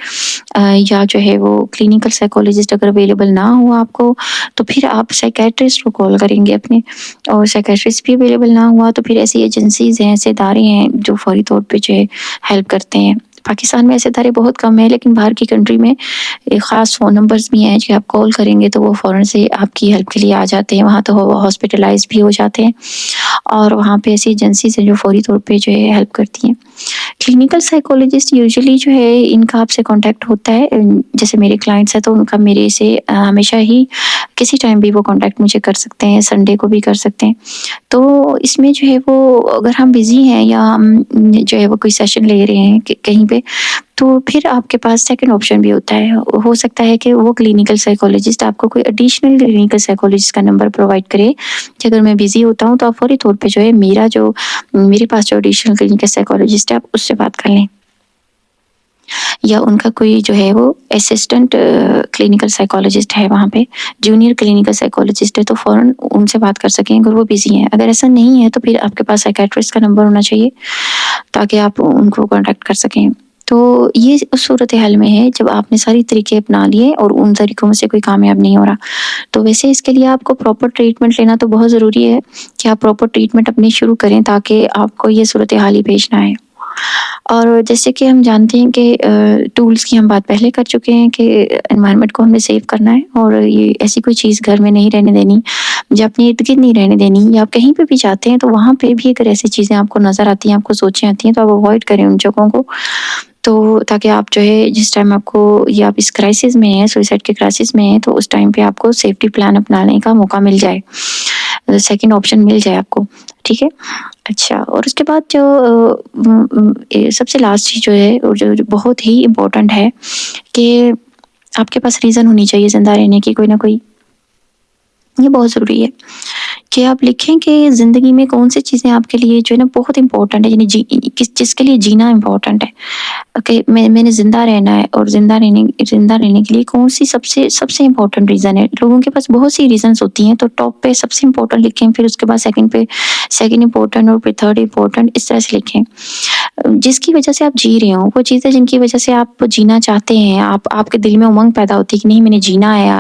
یا جو ہے وہ کلینیکل سائیکولوجسٹ اگر اویلیبل نہ ہو آپ کو تو پھر آپ سائیکیٹرسٹ کو کال کریں گے اپنے، اور سائیکیٹرسٹ بھی اویلیبل نہ ہوا تو پھر ایسی ایجنسیز ہیں، ایسے ادارے ہیں جو فوری طور پہ جو ہے ہیلپ کرتے ہیں۔ پاکستان میں ایسے ادارے بہت کم ہیں، لیکن باہر کی کنٹری میں خاص فون نمبرز بھی ہیں جو آپ کال کریں گے تو وہ فوراً سے آپ کی ہیلپ کے لیے آ جاتے ہیں، وہاں تو ہاسپٹلائز بھی ہو جاتے ہیں، اور وہاں پہ ایسی ایجنسیز ہیں جو فوری طور پہ جو ہے ہیلپ کرتی ہیں۔ کلینیکل سائیکولوجسٹ یوزلی جو ہے ان کا آپ سے کانٹیکٹ ہوتا ہے، جیسے میرے کلائنٹس ہیں تو ان کا میرے سے ہمیشہ ہی کسی ٹائم بھی وہ کانٹیکٹ مجھے کر سکتے ہیں، سنڈے کو بھی کر سکتے ہیں۔ تو اس میں جو ہے وہ اگر ہم بزی ہیں یا ہم جو ہے وہ کوئی سیشن لے رہے ہیں کہیں پہ، تو پھر آپ کے پاس سیکنڈ آپشن بھی ہوتا ہے، ہو سکتا ہے کہ وہ کلینیکل سائیکولوجسٹ آپ کو کوئی ایڈیشنل کلینیکل سائیکولوجسٹ کا نمبر پرووائڈ کرے کہ اگر میں بزی ہوتا ہوں تو آپ فوری طور پہ جو ہے میرے پاس جو ایڈیشنل کلینیکل سائیکولوجسٹ ہے آپ اس سے بات کر لیں۔ یا ان کا کوئی جو ہے وہ اسسٹنٹ کلینکل سائیکالوجسٹ ہے وہاں پہ، جونیئر کلینکل سائیکالوجسٹ ہے، تو فوراً ان سے بات کر سکیں اگر وہ بزی ہیں. اگر ایسا نہیں ہے تو پھر آپ کے پاس سائیکیٹرسٹ کا نمبر ہونا چاہیے تاکہ آپ ان کو کانٹیکٹ کر سکیں. تو یہ اس صورتحال میں ہے جب آپ نے ساری طریقے اپنا لیے اور ان طریقوں میں سے کوئی کامیاب نہیں ہو رہا. تو ویسے اس کے لیے آپ کو پراپر ٹریٹمنٹ لینا تو بہت ضروری ہے کہ آپ پراپر ٹریٹمنٹ اپنی شروع کریں تاکہ آپ کو یہ صورتحال ہی پیش نہ آئے. اور جیسے کہ ہم جانتے ہیں کہ ٹولز کی ہم بات پہلے کر چکے ہیں کہ انوائرمنٹ کو ہمیں سیو کرنا ہے اور یہ ایسی کوئی چیز گھر میں نہیں رہنے دینی یا اپنے ارد گرد نہیں رہنے دینی، یا آپ کہیں پہ بھی جاتے ہیں تو وہاں پہ بھی اگر ایسی چیزیں آپ کو نظر آتی ہیں، آپ کو سوچیں آتی ہیں، تو آپ اوائڈ کریں ان جگہوں کو، تو تاکہ آپ جو ہے جس ٹائم آپ کو یا آپ اس کرائسس میں ہیں، سوئسائڈ کے کرائسس میں ہیں، تو اس ٹائم پہ آپ کو سیفٹی پلان اپنانے کا موقع مل جائے، سیکنڈ آپشن مل جائے آپ کو. ٹھیک ہے. اچھا، اور اس کے بعد جو سب سے لاسٹ چیز جو ہے اور جو بہت ہی امپورٹنٹ ہے کہ آپ کے پاس ریزن ہونی چاہیے زندہ رہنے کی، کوئی نہ کوئی. یہ بہت ضروری ہے کہ آپ لکھیں کہ زندگی میں کون سی چیزیں آپ کے لیے جو ہے نا بہت امپورٹنٹ ہے، یعنی جس کے لیے جینا امپورٹنٹ ہے کہ میں نے زندہ رہنا ہے، اور زندہ رہنے کے لیے کون سی سب سے امپورٹنٹ ریزن ہے. لوگوں کے پاس بہت سی ریزنز ہوتی ہیں، تو ٹاپ پہ سب سے امپورٹنٹ لکھیں، پھر اس کے بعد سیکنڈ پہ سیکنڈ امپورٹنٹ، اور پھر تھرڈ امپورٹنٹ، اس طرح سے لکھیں. جس کی وجہ سے آپ جی رہے ہوں، وہ چیزیں جن کی وجہ سے آپ جینا چاہتے ہیں، آپ کے دل میں امنگ پیدا ہوتی ہے کہ نہیں میں نے جینا ہے.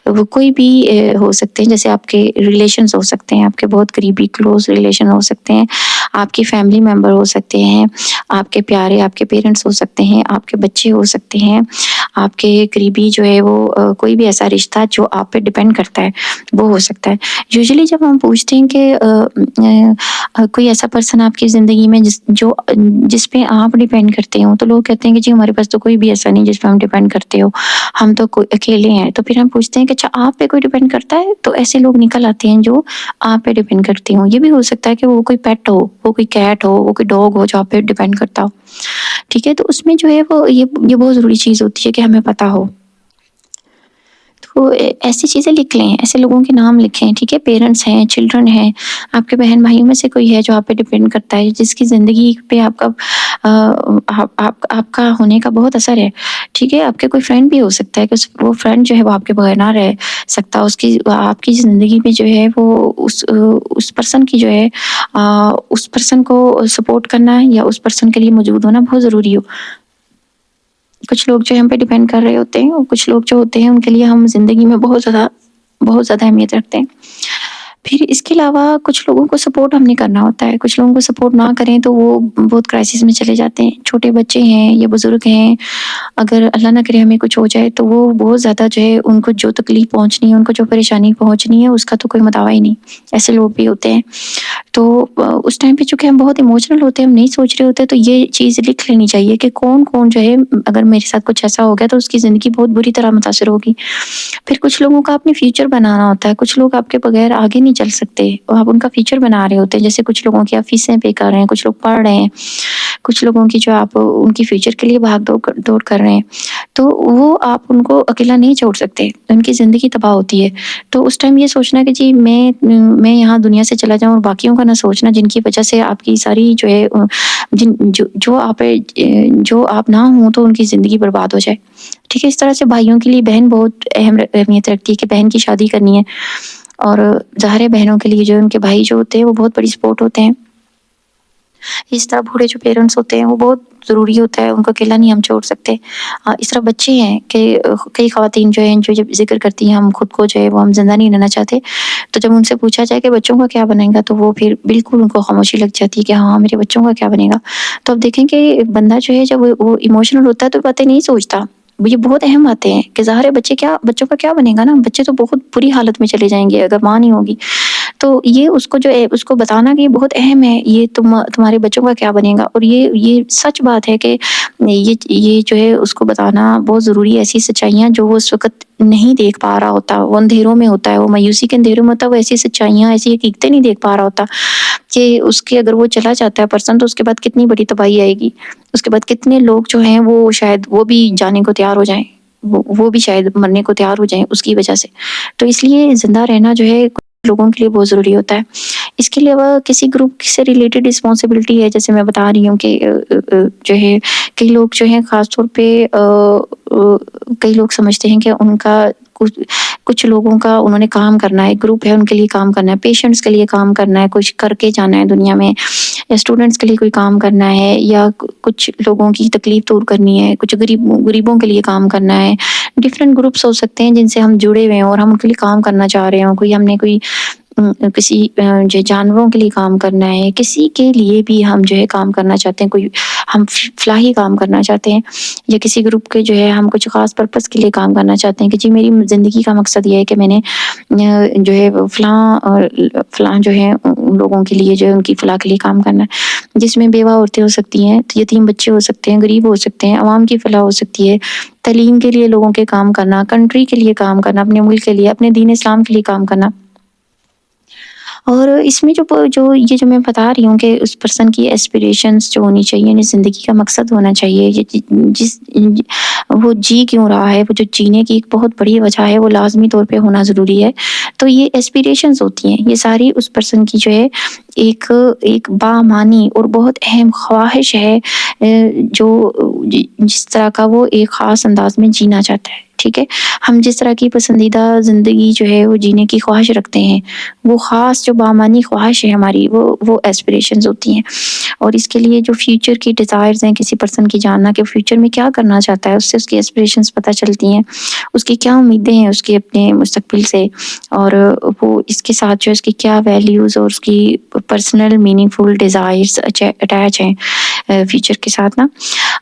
وہ کوئی بھی ہو سکتے ہیں، جیسے آپ کے ریلیشنز ہو سکتے ہیں، آپ کے بہت قریبی کلوز ریلیشن ہو سکتے ہیں، آپ کی فیملی ممبر ہو سکتے ہیں، آپ کے پیارے آپ کے پیرنٹس ہو سکتے ہیں، آپ کے بچے ہو سکتے ہیں، آپ کے قریبی جو ہے وہ کوئی بھی ایسا رشتہ جو آپ پہ ڈپینڈ کرتا ہے وہ ہو سکتا ہے. یوزلی جب ہم پوچھتے ہیں کہ کوئی ایسا پرسن آپ کی زندگی میں جس پہ آپ ڈیپینڈ کرتے ہو، تو لوگ کہتے ہیں کہ جی ہمارے پاس تو کوئی بھی ایسا نہیں جس پہ ہم ڈیپینڈ کرتے ہو، ہم تو اکیلے ہیں. تو پھر ہم پوچھتے ہیں کہ اچھا آپ پہ کوئی ڈیپینڈ کرتا ہے؟ تو ایسے لوگ نکل آتے ہیں جو آپ پہ ڈیپینڈ کرتے ہوں. یہ بھی ہو سکتا ہے کہ وہ کوئی پیٹ ہو، وہ کوئی کیٹ ہو، وہ کوئی ڈاگ ہو جو آپ پہ ڈیپینڈ کرتا ہو. ٹھیک ہے. تو اس میں جو ہے وہ یہ بہت ضروری چیز ہوتی ہے کہ ہمیں پتہ ہو. تو ایسی چیزیں لکھ لیں، ایسے لوگوں کے نام لکھیں. ٹھیک ہے. پیرنٹس ہیں، چلڈرن ہیں، آپ کے بہن بھائیوں میں سے کوئی ہے جو آپ پہ ڈیپینڈ کرتا ہے، جس کی زندگی پہ آپ کا ہونے کا بہت اثر ہے. ٹھیک ہے. آپ کے کوئی فرینڈ بھی ہو سکتا ہے کہ وہ فرینڈ جو ہے وہ آپ کے بغیر نہ رہ سکتا، آپ کی زندگی میں جو ہے وہ اس پرسن کی جو ہے اس پرسن کو سپورٹ کرنا یا اس پرسن کے لیے موجود ہونا بہت ضروری ہو. کچھ لوگ جو ہم پہ ڈیپینڈ کر رہے ہوتے ہیں، اور کچھ لوگ جو ہوتے ہیں ان کے لیے ہم زندگی میں بہت زیادہ اہمیت رکھتے ہیں. پھر اس کے علاوہ کچھ لوگوں کو سپورٹ ہم نے کرنا ہوتا ہے. کچھ لوگوں کو سپورٹ نہ کریں تو وہ بہت کرائسس میں چلے جاتے ہیں. چھوٹے بچے ہیں یا بزرگ ہیں، اگر اللہ نہ کرے ہمیں کچھ ہو جائے تو وہ بہت زیادہ جو ہے ان کو جو تکلیف پہنچنی ہے، ان کو جو پریشانی پہنچنی ہے، اس کا تو کوئی مداوع ہی نہیں. ایسے لوگ بھی ہوتے ہیں. تو اس ٹائم پہ چونکہ ہم بہت ایموشنل ہوتے ہیں، ہم نہیں سوچ رہے ہوتے، تو یہ چیز لکھ لینی چاہیے کہ کون جو ہے اگر میرے ساتھ کچھ ایسا ہو گیا تو اس کی زندگی بہت بری طرح متاثر ہوگی. پھر کچھ لوگوں کا اپنے فیوچر بنانا ہوتا ہے. کچھ لوگ آپ کے بغیر آگے نہیں چل سکتے، آپ ان کا فیوچر بنا رہے ہوتے ہیں. جیسے کچھ لوگوں کی آپ فیسیں پے کر رہے ہیں، کچھ لوگ پڑھ رہے ہیں، کچھ لوگوں کی جو آپ ان کی فیوچر کے لیے بھاگ دوڑ کر رہے ہیں، تو وہ آپ ان کو اکیلا نہیں چھوڑ سکتے، ان کی زندگی تباہ ہوتی ہے. تو اس ٹائم یہ سوچنا کہ جی میں یہاں دنیا سے چلا جاؤں، اور باقیوں کا نہ سوچنا جن کی وجہ سے آپ کی ساری جو ہے جو آپ نہ ہوں تو ان کی زندگی برباد ہو جائے. ٹھیک ہے. اس طرح سے بھائیوں کے لیے بہن بہت اہمیت رکھتی ہے کہ بہن کی شادی کرنی ہے، اور ظاہر ہے بہنوں کے لیے جو ان کے بھائی جو ہوتے ہیں وہ بہت بڑی سپورٹ ہوتے ہیں. اس طرح بوڑھے جو پیرنٹس ہوتے ہیں وہ بہت ضروری ہوتا ہے، ان کو اکیلا نہیں ہم چھوڑ سکتے. اس طرح بچے ہیں کہ کئی خواتین جو ہیں جو جب ذکر کرتی ہیں ہم خود کو جو ہے وہ ہم زندہ نہیں رہنا چاہتے، تو جب ان سے پوچھا جائے کہ بچوں کا کیا بنے گا تو وہ پھر بالکل ان کو خاموشی لگ جاتی ہے کہ ہاں میرے بچوں کا کیا بنے گا. تو اب دیکھیں کہ بندہ جو ہے جب وہ ایموشنل ہوتا ہے تو باتیں نہیں سوچتا. یہ بہت اہم باتیں ہیں کہ ظاہر ہے بچوں کا کیا بنے گا نا. بچے تو بہت بری حالت میں چلے جائیں گے اگر ماں نہیں ہوگی. تو یہ اس کو جو ہے اس کو بتانا کہ یہ بہت اہم ہے، یہ تمہارے بچوں کا کیا بنے گا. اور یہ سچ بات ہے کہ یہ جو ہے اس کو بتانا بہت ضروری ہے. ایسی سچائیاں جو وہ اس وقت نہیں دیکھ پا رہا ہوتا، وہ اندھیروں میں ہوتا ہے، وہ مایوسی کے اندھیروں میں ہوتا ہے، وہ ایسی سچائیاں ایسی حقیقتیں نہیں دیکھ پا رہا ہوتا کہ اس کے اگر وہ چلا جاتا ہے پرسن تو اس کے بعد کتنی بڑی تباہی آئے گی. اس کے بعد کتنے لوگ جو ہیں وہ شاید وہ بھی جانے کو تیار ہو جائیں، وہ بھی شاید مرنے کو تیار ہو جائیں اس کی وجہ سے. تو اس لیے زندہ رہنا جو ہے لوگوں کے لیے بہت ضروری ہوتا ہے. اس کے علاوہ کسی گروپ سے ریلیٹڈ رسپانسبلٹی ہے، جیسے میں بتا رہی ہوں کہ جو ہے کئی لوگ جو ہیں خاص طور پہ کئی لوگ سمجھتے ہیں کہ ان کا کچھ لوگوں کا انہوں نے کام کرنا ہے، گروپ ہے ان کے لیے کام کرنا ہے، پیشنٹس کے لیے کام کرنا ہے، کچھ کر کے جانا ہے دنیا میں، یا اسٹوڈنٹس کے لیے کوئی کام کرنا ہے، یا کچھ لوگوں کی تکلیف دور کرنی ہے، کچھ غریبوں کے لیے کام کرنا ہے. ڈفرینٹ گروپس ہو سکتے ہیں جن سے ہم جڑے ہوئے ہیں اور ہم ان کے لیے کام کرنا چاہ رہے ہوں. کوئی ہم نے کوئی کسی جو جانوروں کے لیے کام کرنا ہے، کسی کے لیے بھی ہم جو ہے کام کرنا چاہتے ہیں، کوئی ہم فلاحی کام کرنا چاہتے ہیں، یا کسی گروپ کے جو ہے ہم کچھ خاص پرپس کے لیے کام کرنا چاہتے ہیں کہ جی میری زندگی کا مقصد یہ ہے کہ میں نے جو ہے فلاں جو ہے ان لوگوں کے لیے جو ہے ان کی فلاح کے لیے کام کرنا ہے، جس میں بیوہ عورتیں ہو سکتی ہیں، یتیم بچے ہو سکتے ہیں، غریب ہو سکتے ہیں، عوام کی فلاح ہو سکتی ہے، تعلیم کے لیے لوگوں کے کام کرنا، کنٹری کے لیے کام کرنا، اپنے ملک کے لیے، اپنے دین اسلام کے لیے کام کرنا. اور اس میں جو میں بتا رہی ہوں کہ اس پرسن کی ایسپریشنز جو ہونی چاہیے، یعنی زندگی کا مقصد ہونا چاہیے، وہ جی کیوں رہا ہے، وہ جو جینے کی ایک بہت بڑی وجہ ہے، وہ لازمی طور پہ ہونا ضروری ہے. تو یہ ایسپریشنز ہوتی ہیں، یہ ساری اس پرسن کی جو ہے ایک بامانی اور بہت اہم خواہش ہے، جو جس طرح کا وہ ایک خاص انداز میں جینا چاہتا ہے. ٹھیک ہے، ہم جس طرح کی پسندیدہ زندگی جو ہے وہ جینے کی خواہش رکھتے ہیں، وہ خاص جو بامانی خواہش ہے ہماری، وہ ایسپریشنز ہوتی ہیں. اور اس کے لیے جو فیوچر کی ڈیزائرز ہیں کسی پرسن کی، جاننا کہ فیوچر میں کیا کرنا چاہتا ہے، اس سے اس کی ایسپریشنز پتہ چلتی ہیں، اس کی کیا امیدیں ہیں اس کے اپنے مستقبل سے، اور وہ اس کے ساتھ جو اس کی کیا ویلیوز اور اس کی پرسنل میننگ فل ڈیزائرز اٹیچ ہیں فیوچر کے ساتھ نا.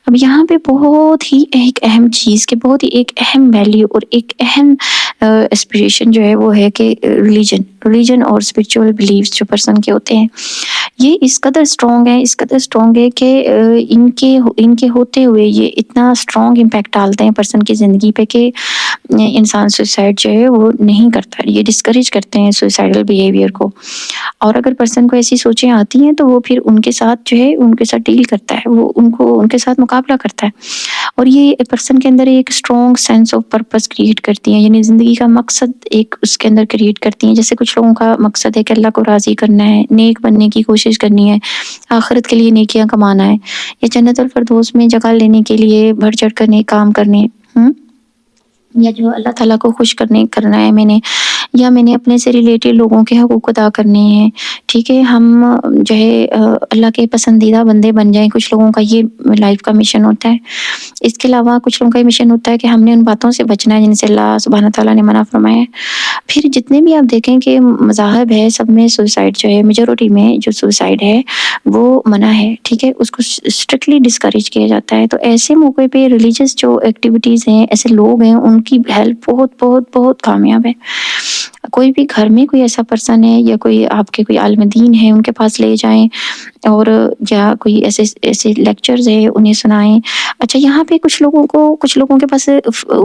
اب یہاں پہ بہت ہی ایک اہم چیز کہ بہت ہی ایک اہم ویلیو اور ایک اہم ایسپریشن جو ہے وہ ہے کہ ریلیجن اور اسپرچول بلیفز جو پرسن کے ہوتے ہیں، یہ اس قدر اسٹرانگ ہے کہ ان کے ہوتے ہوئے یہ اتنا اسٹرانگ امپیکٹ ڈالتے ہیں پرسن کی زندگی پہ کہ انسان سوسائڈ جو ہے وہ نہیں کرتا. یہ ڈسکریج کرتے ہیں سوسائڈل بیہیویئر کو. اور اگر پرسن کو ایسی سوچیں آتی ہیں تو وہ پھر ان کے ساتھ جو ہے ان کے ساتھ ڈیل کرتا ہے، وہ ان کے ساتھ مقابلہ کرتا ہے. اور یہ پرسن کے اندر ایک strong sense of purpose create کرتی ہیں، یعنی زندگی کا مقصد ایک اس کے اندر کریٹ کرتی ہیں. جیسے کچھ لوگوں کا مقصد ہے کہ اللہ کو راضی کرنا ہے، نیک بننے کی کوشش کرنی ہے، آخرت کے لیے نیکیاں کمانا ہے، یا جنت الفردوس میں جگہ لینے کے لیے بڑھ چڑھ کر نیک کام کرنے، یا جو اللہ تعالیٰ کو خوش کرنا ہے میں نے اپنے سے ریلیٹڈ لوگوں کے حقوق ادا کرنے ہیں. ٹھیک ہے، ہم جو ہے اللہ کے پسندیدہ بندے بن جائیں. کچھ لوگوں کا یہ لائف کا مشن ہوتا ہے. اس کے علاوہ کچھ لوگوں کا یہ مشن ہوتا ہے کہ ہم نے ان باتوں سے بچنا ہے جن سے اللہ سبحانہ تعالیٰ نے منع فرمایا ہے. پھر جتنے بھی آپ دیکھیں کہ مذاہب ہے، سب میں سوسائڈ جو ہے، میجورٹی میں جو سوسائڈ ہے وہ منع ہے. ٹھیک ہے، اس کو اسٹرکٹلی ڈسکریج کیا جاتا ہے. تو ایسے موقع پہ ریلیجس جو ایکٹیویٹیز ہیں، ایسے لوگ ہیں، ان کی ہیلپ بہت بہت بہت کامیاب ہے. کوئی بھی گھر میں کوئی ایسا پرسن ہے یا کوئی آپ کے کوئی عالم دین ہے، ان کے پاس لے جائیں، اور یا کوئی ایسے لیکچرز ہیں انہیں سنائیں. اچھا، یہاں پہ کچھ لوگوں کے پاس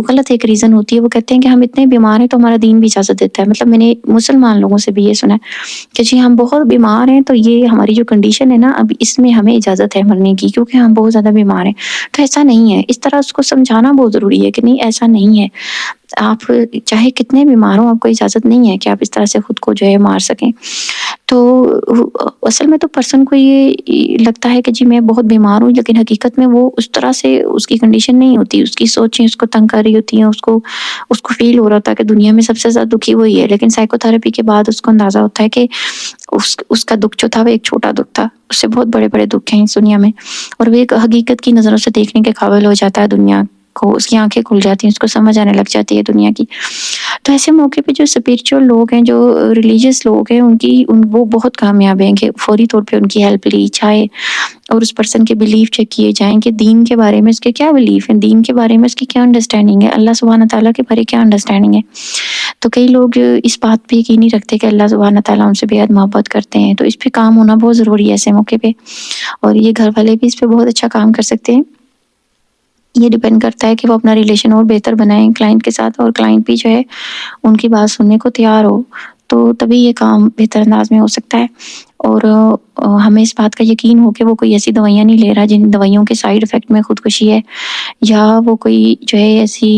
غلط ایک ریزن ہوتی ہے. وہ کہتے ہیں کہ ہم اتنے بیمار ہیں تو ہمارا دین بھی اجازت دیتا ہے. مطلب میں نے مسلمان لوگوں سے بھی یہ سنا ہے کہ جی ہم بہت بیمار ہیں، تو یہ ہماری جو کنڈیشن ہے نا، اب اس میں ہمیں اجازت ہے مرنے کی کیونکہ ہم بہت زیادہ بیمار ہیں. تو ایسا نہیں ہے. اس طرح اس کو سمجھانا بہت ضروری ہے کہ نہیں، ایسا نہیں ہے. آپ چاہے کتنے بیمار ہوں، آپ کو اجازت نہیں ہے کہ آپ اس طرح سے خود کو جو ہے مار سکیں. تو اصل میں تو پرسن کو یہ لگتا ہے کہ جی میں بہت بیمار ہوں، لیکن حقیقت میں وہ اس طرح سے اس کی کنڈیشن نہیں ہوتی. اس کی سوچیں اس کو تنگ کر رہی ہوتی ہیں، اس کو فیل ہو رہا تھا کہ دنیا میں سب سے زیادہ دکھی وہی ہے. لیکن سائیکو تھراپی کے بعد اس کو اندازہ ہوتا ہے کہ اس کا دکھ جو تھا وہ ایک چھوٹا دکھ تھا، اس سے بہت بڑے بڑے دکھ ہیں اس دنیا میں. اور وہ ایک حقیقت کی نظروں سے دیکھنے کے قابل ہو جاتا ہے دنیا کو. اس کی آنکھیں کھل جاتی ہیں، اس کو سمجھ آنے لگ جاتی ہے دنیا کی. تو ایسے موقع پہ جو اسپرچول لوگ ہیں، جو ریلیجیس لوگ ہیں، وہ بہت کامیاب ہیں کہ فوری طور پہ ان کی ہیلپ لی جائے اور اس پرسن کے بلیف چیک کیے جائیں کہ دین کے بارے میں اس کے کیا بلیف ہیں، دین کے بارے میں اس کی کیا انڈرسٹینڈنگ ہے، اللہ سبحانہ تعالیٰ کے بارے کیا انڈرسٹینڈنگ ہے. تو کئی لوگ اس بات پہ یقین نہیں رکھتے کہ اللہ سبحانہ تعالیٰ ان سے بے حد محبت کرتے ہیں. تو اس پہ کام ہونا بہت ضروری ہے ایسے موقع پہ. اور یہ گھر والے بھی اس پہ بہت اچھا کام کر سکتے ہیں. یہ ڈیپینڈ کرتا ہے کہ وہ اپنا ریلیشن اور بہتر بنائیں کلائنٹ کے ساتھ، اور کلائنٹ بھی جو ہے ان کی بات سننے کو تیار ہو، تو تبھی یہ کام بہتر انداز میں ہو سکتا ہے. اور ہمیں اس بات کا یقین ہو کہ وہ کوئی ایسی دوائیاں نہیں لے رہا جن دوائیوں کے سائیڈ افیکٹ میں خودکشی ہے، یا وہ کوئی جو ہے ایسی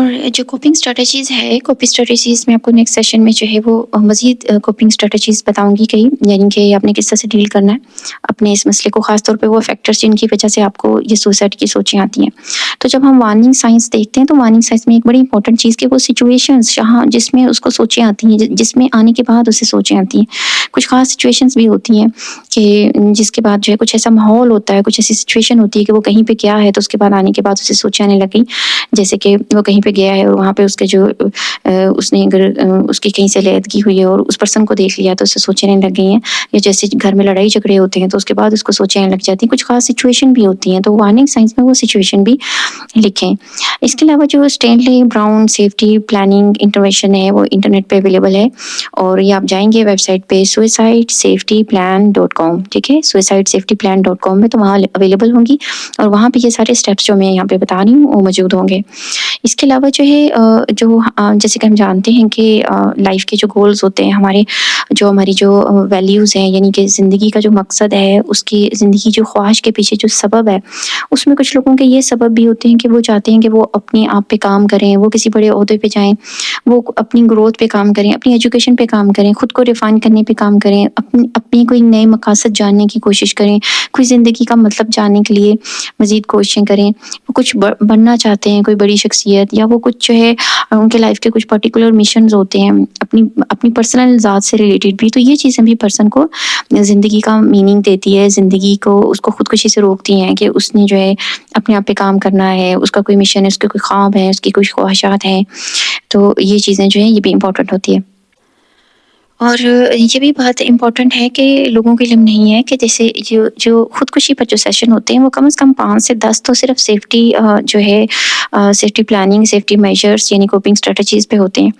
اور جو کوپنگ اسٹریٹجیز ہے، کوپنگ اسٹریٹجیز میں آپ کو نیکسٹ سیشن میں جو ہے وہ مزید کوپنگ اسٹریٹجیز بتاؤں گی کئی، یعنی کہ آپ نے کس طرح سے ڈیل کرنا ہے اپنے اس مسئلے کو، خاص طور پہ وہ فیکٹرز جن کی وجہ سے آپ کو یہ سوسائڈ کی سوچیں آتی ہیں۔ تو جب ہم وارننگ سائنس دیکھتے ہیں تو وارننگ سائنس میں ایک بڑی امپورٹنٹ چیز کہ وہ سچویشنز جہاں جس میں اس کو سوچیں آتی ہیں، جس میں آنے کے بعد اسے سوچیں آتی ہیں۔ کچھ خاص سچویشنز بھی ہوتی ہیں کہ جس کے بعد جو ہے کچھ ایسا ماحول ہوتا ہے، کچھ ایسی سچویشن ہوتی ہے کہ وہ کہیں پہ کیا ہے تو اس کے بعد آنے کے بعد اسے سوچیں آنے لگیں، جیسے کہ وہ کہیں پہ گیا ہے اور وہاں پہ اس کے جو اس نے اگر اس کی کہیں سے علیحدگی ہوئی ہے اور اس پرسن کو دیکھ لیا تو اسے سوچنے لگ گئی ہیں، یا جیسے گھر میں لڑائی جھگڑے ہوتے ہیں تو اس کے بعد اس کو سوچنے لگ جاتی ہیں۔ کچھ خاص سچویشن بھی ہوتی ہیں تو وارننگ سائنس میں وہ سچویشن بھی لکھیں۔ اس کے علاوہ جو Stanley brown safety planning intervention ہے وہ انٹرنیٹ پہ اویلیبل ہے، اور یہ آپ جائیں گے ویب سائٹ پہ suicideSafetyPlan.com، ٹھیک ہے، suicideSafetyPlan.com میں تو وہاں اویلیبل ہوں گی، اور وہاں پہ یہ سارے اسٹیپس جو میں یہاں پہ بتا رہی ہوں وہ موجود ہوں گے۔ اس کے علاوہ جو ہے جیسے کہ ہم جانتے ہیں کہ لائف کے جو گولز ہوتے ہیں ہماری جو ویلیوز ہیں، یعنی کہ زندگی کا جو مقصد ہے، اس کی زندگی جو خواہش کے پیچھے جو سبب ہے، اس میں کچھ لوگوں کے یہ سبب بھی ہوتے ہیں کہ وہ چاہتے ہیں کہ وہ اپنے آپ پہ کام کریں، وہ کسی بڑے عہدے پہ جائیں، وہ اپنی گروتھ پہ کام کریں، اپنی ایجوکیشن پہ کام کریں، خود کو ریفائن کرنے پہ کام کریں، اپنی کوئی نئے مقاصد جاننے کی کوشش کریں، کوئی زندگی کا مطلب جاننے کے لیے مزید کوششیں کریں، وہ کچھ بننا چاہتے ہیں، کوئی بڑی شخصیت، یا وہ کچھ جو ہے ان کے لائف کے کچھ پرٹیکولر مشنز ہوتے ہیں اپنی پرسنل ذات سے ریلیٹڈ بھی، تو یہ چیزیں بھی پرسن کو زندگی کا میننگ دیتی ہے، زندگی کو اس کو خودکشی سے روکتی ہیں کہ اس نے جو ہے اپنے آپ پہ کام کرنا ہے، اس کا کوئی مشن ہے، اس کے کوئی خواب ہے، اس کی کوئی خواہشات ہیں، تو یہ چیزیں جو ہیں یہ بھی امپورٹنٹ ہوتی ہے۔ اور یہ بھی بات امپورٹنٹ ہے کہ لوگوں کے علم نہیں ہے کہ جیسے جو خودکشی پر جو سیشن ہوتے ہیں وہ کم از کم 5 سے 10 تو صرف سیفٹی جو ہے سیفٹی پلاننگ، سیفٹی میجرز یعنی کوپنگ اسٹریٹجیز پہ ہوتے ہیں۔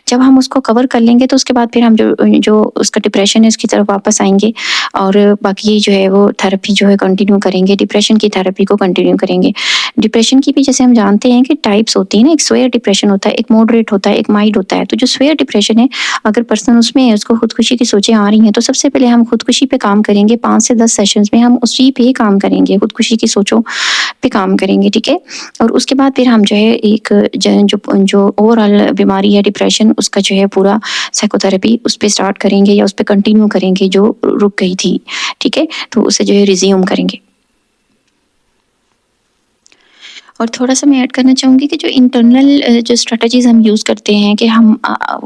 جب ہم اس کو کور کر لیں گے تو اس کے بعد پھر ہم جو اس کا ڈپریشن ہے اس کی طرف واپس آئیں گے، اور باقی جو ہے وہ تھراپی جو ہے کنٹینیو کریں گے، ڈپریشن کی تھراپی کو کنٹینیو کریں گے۔ ڈپریشن کی بھی جیسے ہم جانتے ہیں کہ ٹائپس ہوتی ہیں نا، ایک سویئر ڈپریشن ہوتا ہے، ایک ماڈریٹ ہوتا ہے، ایک مائلڈ ہوتا ہے۔ تو جو سویئر ڈپریشن ہے، اگر پرسن اس میں اس کو خودکشی کی سوچیں آ رہی ہیں تو سب سے پہلے ہم خودکشی پہ کام کریں گے، 5 سے 10 سیشنز میں ہم اسی پہ کام کریں گے، خودکشی کی سوچوں پہ کام کریں گے، ٹھیک ہے۔ اور اس کے بعد پھر ہم جو ہے ایک جو اوور آل بیماری ہے ڈپریشن، اس کا جو ہے پورا سائیکو تھراپی اس پہ سٹارٹ کریں گے یا اس پہ کنٹینیو کریں گے جو رک گئی تھی، ٹھیک ہے، تو اسے جو ہے ریزیوم کریں گے۔ اور تھوڑا سا میں ایڈ کرنا چاہوں گی کہ جو انٹرنل جو اسٹریٹجیز ہم یوز کرتے ہیں کہ ہم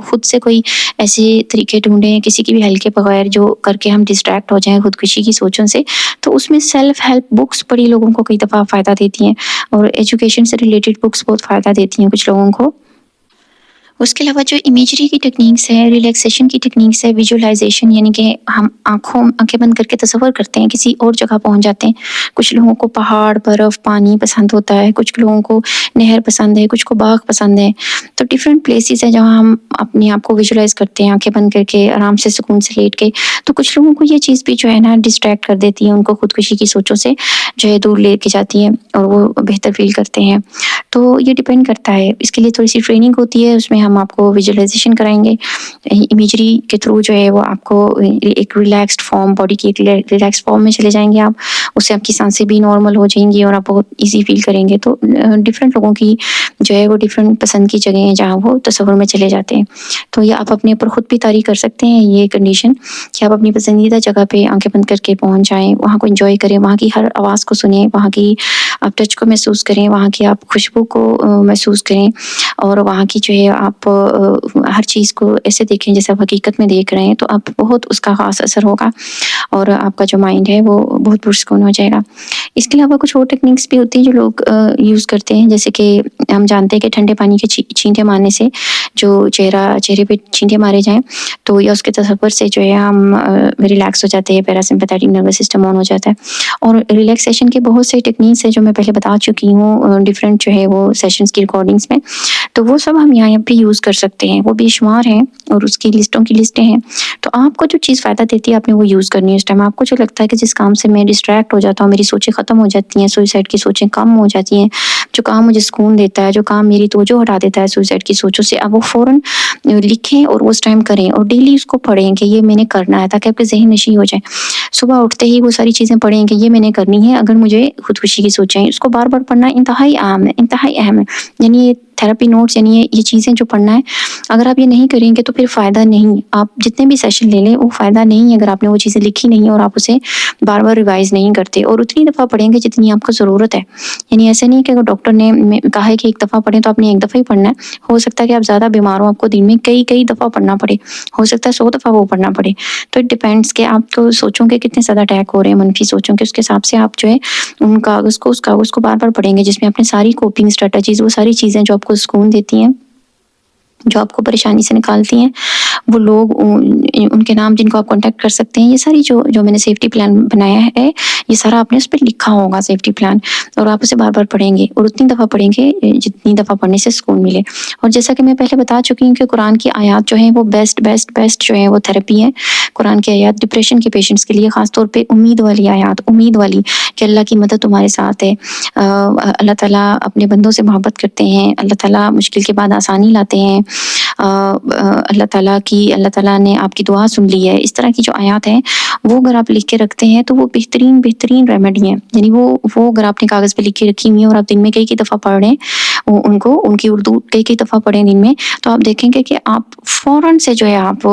خود سے کوئی ایسے طریقے ڈھونڈیں کسی کی بھی ہیلپ کے بغیر جو کر کے ہم ڈسٹریکٹ ہو جائیں خودکشی کی سوچوں سے، تو اس میں سیلف ہیلپ بکس بڑی لوگوں کو کئی دفعہ فائدہ دیتی ہیں، اور ایجوکیشن سے ریلیٹڈ بکس بہت فائدہ دیتی ہیں کچھ لوگوں کو۔ اس کے علاوہ جو امیجری کی ٹیکنیکس ہے، ریلیکسیشن کی ٹیکنیکس ہے، ویژولائزیشن یعنی کہ ہم آنکھیں بند کر کے تصور کرتے ہیں کسی اور جگہ پہنچ جاتے ہیں۔ کچھ لوگوں کو پہاڑ، برف، پانی پسند ہوتا ہے، کچھ لوگوں کو نہر پسند ہے، کچھ کو باغ پسند ہے، تو ڈفرینٹ پلیسز ہیں جہاں ہم اپنے آپ کو ویژولائز کرتے ہیں آنکھیں بند کر کے آرام سے سکون سے لیٹ کے۔ تو کچھ لوگوں کو یہ چیز بھی جو ہے نا ڈسٹریکٹ کر دیتی ہے، ان کو خودکشی کی سوچوں سے جو ہے دور لے کے جاتی ہے اور وہ بہتر فیل کرتے ہیں۔ تو یہ ڈیپینڈ کرتا ہے، اس کے لیے تھوڑی سی ٹریننگ ہوتی ہے، اس میں ہم آپ کو ویژولائزیشن کرائیں گے امیجری کے تھرو، جو ہے وہ آپ کو ایک ریلیکسڈ فارم، باڈی کی ایک ریلیکسڈ فارم میں چلے جائیں گے آپ، اس سے آپ کی سانسیں بھی نارمل ہو جائیں گی اور آپ بہت ایزی فیل کریں گے۔ تو ڈفرینٹ لوگوں کی جو ہے وہ ڈفرینٹ پسند کی جگہیں ہیں جہاں وہ تصور میں چلے جاتے ہیں۔ تو یہ آپ اپنے اوپر خود بھی طاری کر سکتے ہیں یہ کنڈیشن کہ آپ اپنی پسندیدہ جگہ پہ آنکھیں بند کر کے پہنچ جائیں، وہاں کو انجوائے کریں، وہاں کی ہر آواز کو سنیں، وہاں کی آپ ٹچ کو محسوس کریں، وہاں کی آپ خوشبو کو محسوس کریں، اور وہاں کی جو ہے آپ ہر چیز کو ایسے دیکھیں جیسے آپ حقیقت میں دیکھ رہے ہیں، تو آپ بہت اس کا خاص اثر ہوگا اور آپ کا جو مائنڈ ہے وہ بہت پرسکون ہو جائے گا۔ اس کے علاوہ کچھ اور ٹیکنیکس بھی ہوتی ہیں جو لوگ یوز کرتے ہیں، جیسے کہ ہم جانتے ہیں کہ ٹھنڈے پانی کے چھینٹے مارنے سے جو چہرے پہ چھینٹے مارے جائیں تو یا اس کے تصور سے جو ہے ہم ریلیکس ہو جاتے ہیں، پیراسمپیتھیٹک نروس سسٹم آن ہو جاتا ہے۔ اور ریلیکسیشن کے بہت سے ٹیکنیکس ہیں جو میں پہلے بتا چکی ہوں ڈفرینٹ جو ہے وہ سیشنز کی ریکارڈنگس میں، تو وہ سب ہم یہاں پہ یوز کر سکتے ہیں، وہ بے شمار ہیں اور اس کی لسٹوں کی لسٹیں ہیں۔ تو آپ کو جو چیز فائدہ دیتی ہے آپ نے وہ یوز کرنی ہے اس ٹائم۔ آپ کو جو لگتا ہے کہ جس کام سے میں ڈسٹریکٹ ہو جاتا ہوں، میری سوچیں ختم ہو جاتی ہیں، سوئسائڈ کی سوچیں کم ہو جاتی ہیں، جو کام مجھے سکون دیتا ہے، جو کام میری توجہ ہٹا دیتا ہے سوئسائڈ کی سوچوں سے، آپ وہ فوراً لکھیں اور اس ٹائم کریں اور ڈیلی اس کو پڑھیں کہ یہ میں نے کرنا ہے، تاکہ آپ کے ذہن نشیں ہو جائے۔ صبح اٹھتے ہی وہ ساری چیزیں پڑھیں کہ یہ میں نے کرنی ہے، اگر مجھے خودکشی کی سوچیں، اس کو بار بار پڑھنا انتہائی اہم ہے، انتہائی اہم ہے، یعنی تھراپی نوٹس یعنی یہ چیزیں جو پڑھنا ہے، اگر آپ یہ نہیں کریں گے تو پھر فائدہ نہیں. آپ جتنے بھی سیشن لے لیں وہ فائدہ نہیں ہے اگر آپ نے وہ چیزیں لکھی نہیں اور آپ اسے بار بار ریوائز نہیں کرتے، اور اتنی دفعہ پڑھیں گے جتنی آپ کو ضرورت ہے. یعنی ایسے نہیں کہ اگر ڈاکٹر نے کہا ہے کہ ایک دفعہ پڑھیں تو آپ نے ایک دفعہ ہی پڑھنا ہے. ہو سکتا ہے کہ آپ زیادہ بیمار ہو، آپ کو دن میں کئی دفعہ پڑھنا پڑے، ہو سکتا ہے 100 دفعہ وہ پڑھنا پڑے. تو اٹ ڈپینڈس کہ آپ کو سوچوں کے کتنے زیادہ اٹیک ہو رہے ہیں، منفی سوچوں کے، اس کے حساب سے آپ جو ہے اس کاغذ کو بار بار پڑھیں گے، جس میں اپنے ساری کوپنگ اسٹریٹجیز، وہ ساری چیزیں جو آپ کو سکون دیتی ہیں، جو آپ کو پریشانی سے نکالتی ہیں، وہ لوگ ان کے نام جن کو آپ کانٹیکٹ کر سکتے ہیں، یہ ساری جو میں نے سیفٹی پلان بنایا ہے، یہ سارا آپ نے اس پہ لکھا ہوگا سیفٹی پلان، اور آپ اسے بار بار پڑھیں گے اور اتنی دفعہ پڑھیں گے جتنی دفعہ پڑھنے سے سکون ملے. اور جیسا کہ میں پہلے بتا چکی ہوں کہ قرآن کی آیات جو ہیں وہ بیسٹ جو ہیں وہ تھراپی ہے. قرآن کی آیات ڈپریشن کے پیشنٹس کے لیے، خاص طور پہ امید والی آیات، امید والی کہ اللہ کی مدد تمہارے ساتھ ہے، اللہ تعالیٰ اپنے بندوں سے محبت کرتے ہیں، اللہ تعالیٰ مشکل کے بعد آسانی لاتے ہیں، اللہ تعالیٰ نے آپ کی دعا سن لی ہے. اس طرح کی جو آیات ہیں وہ اگر آپ لکھ کے رکھتے ہیں تو وہ بہترین ریمیڈی ہیں. یعنی وہ اگر آپ نے کاغذ پہ لکھ کے رکھی ہوئی ہیں اور آپ دن میں کئی دفعہ پڑھ رہے ہیں ان کی اردو کئی دفعہ پڑھیں دن میں، تو آپ دیکھیں گے کہ آپ فوراً سے جو ہے آپ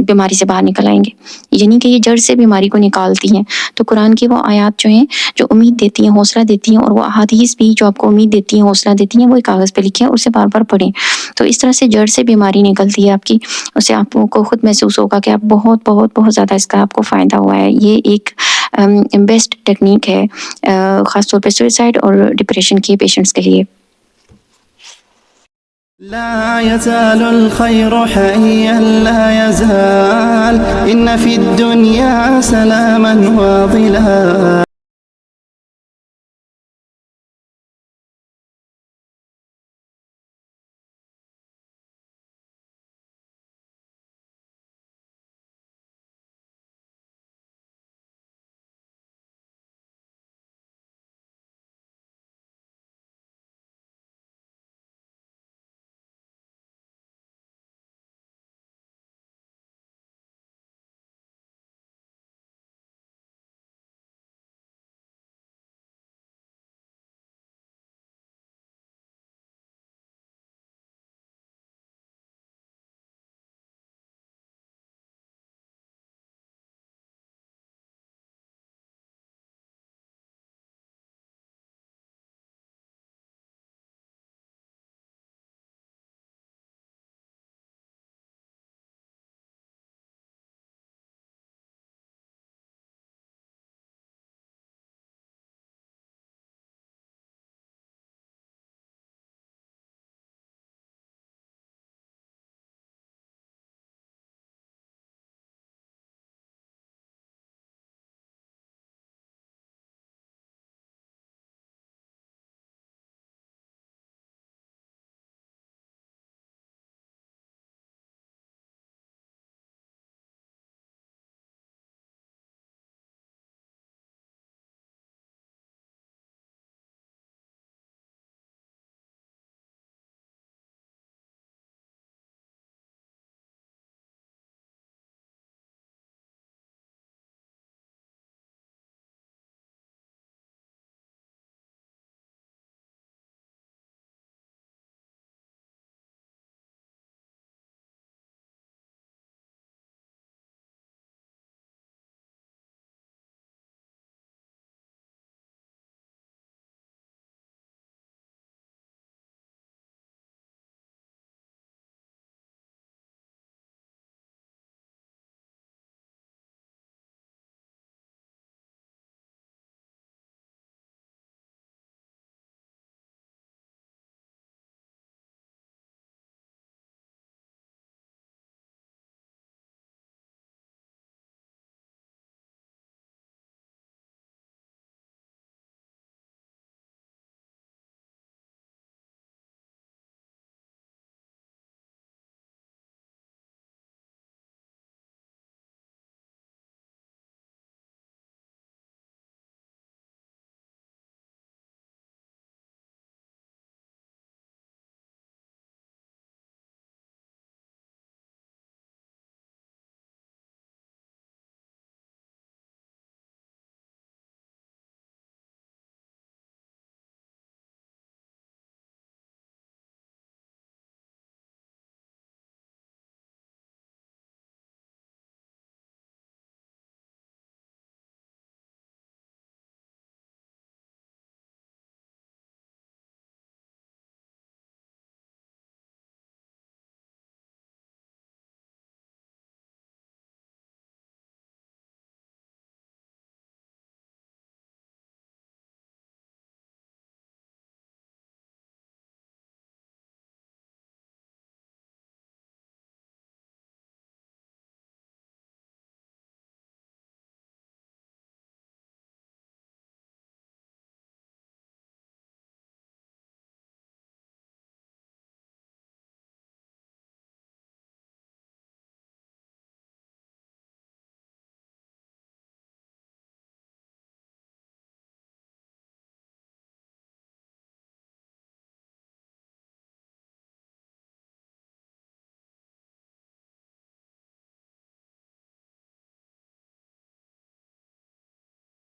بیماری سے باہر نکل آئیں گے. یعنی کہ یہ جڑ سے بیماری کو نکالتی ہیں. تو قرآن کی وہ آیات جو ہیں جو امید دیتی ہیں، حوصلہ دیتی ہیں، اور وہ احادیث بھی جو آپ کو امید دیتی ہیں، حوصلہ دیتی ہیں، وہ کاغذ پہ لکھیں اور اسے بار بار پڑھیں. تو اس طرح سے جڑ سے بیماری نکلتی ہے آپ کی. اسے آپ کو خود محسوس ہوگا کہ آپ بہت زیادہ اس کا آپ کو فائدہ ہوا ہے. یہ ایک بیسٹ ٹیکنیک ہے خاص طور پہ سوئسائڈ اور ڈپریشن کے پیشنٹس کے لیے. لا يزال الخير حيا لا يزال إن في الدنيا سلاما وظلا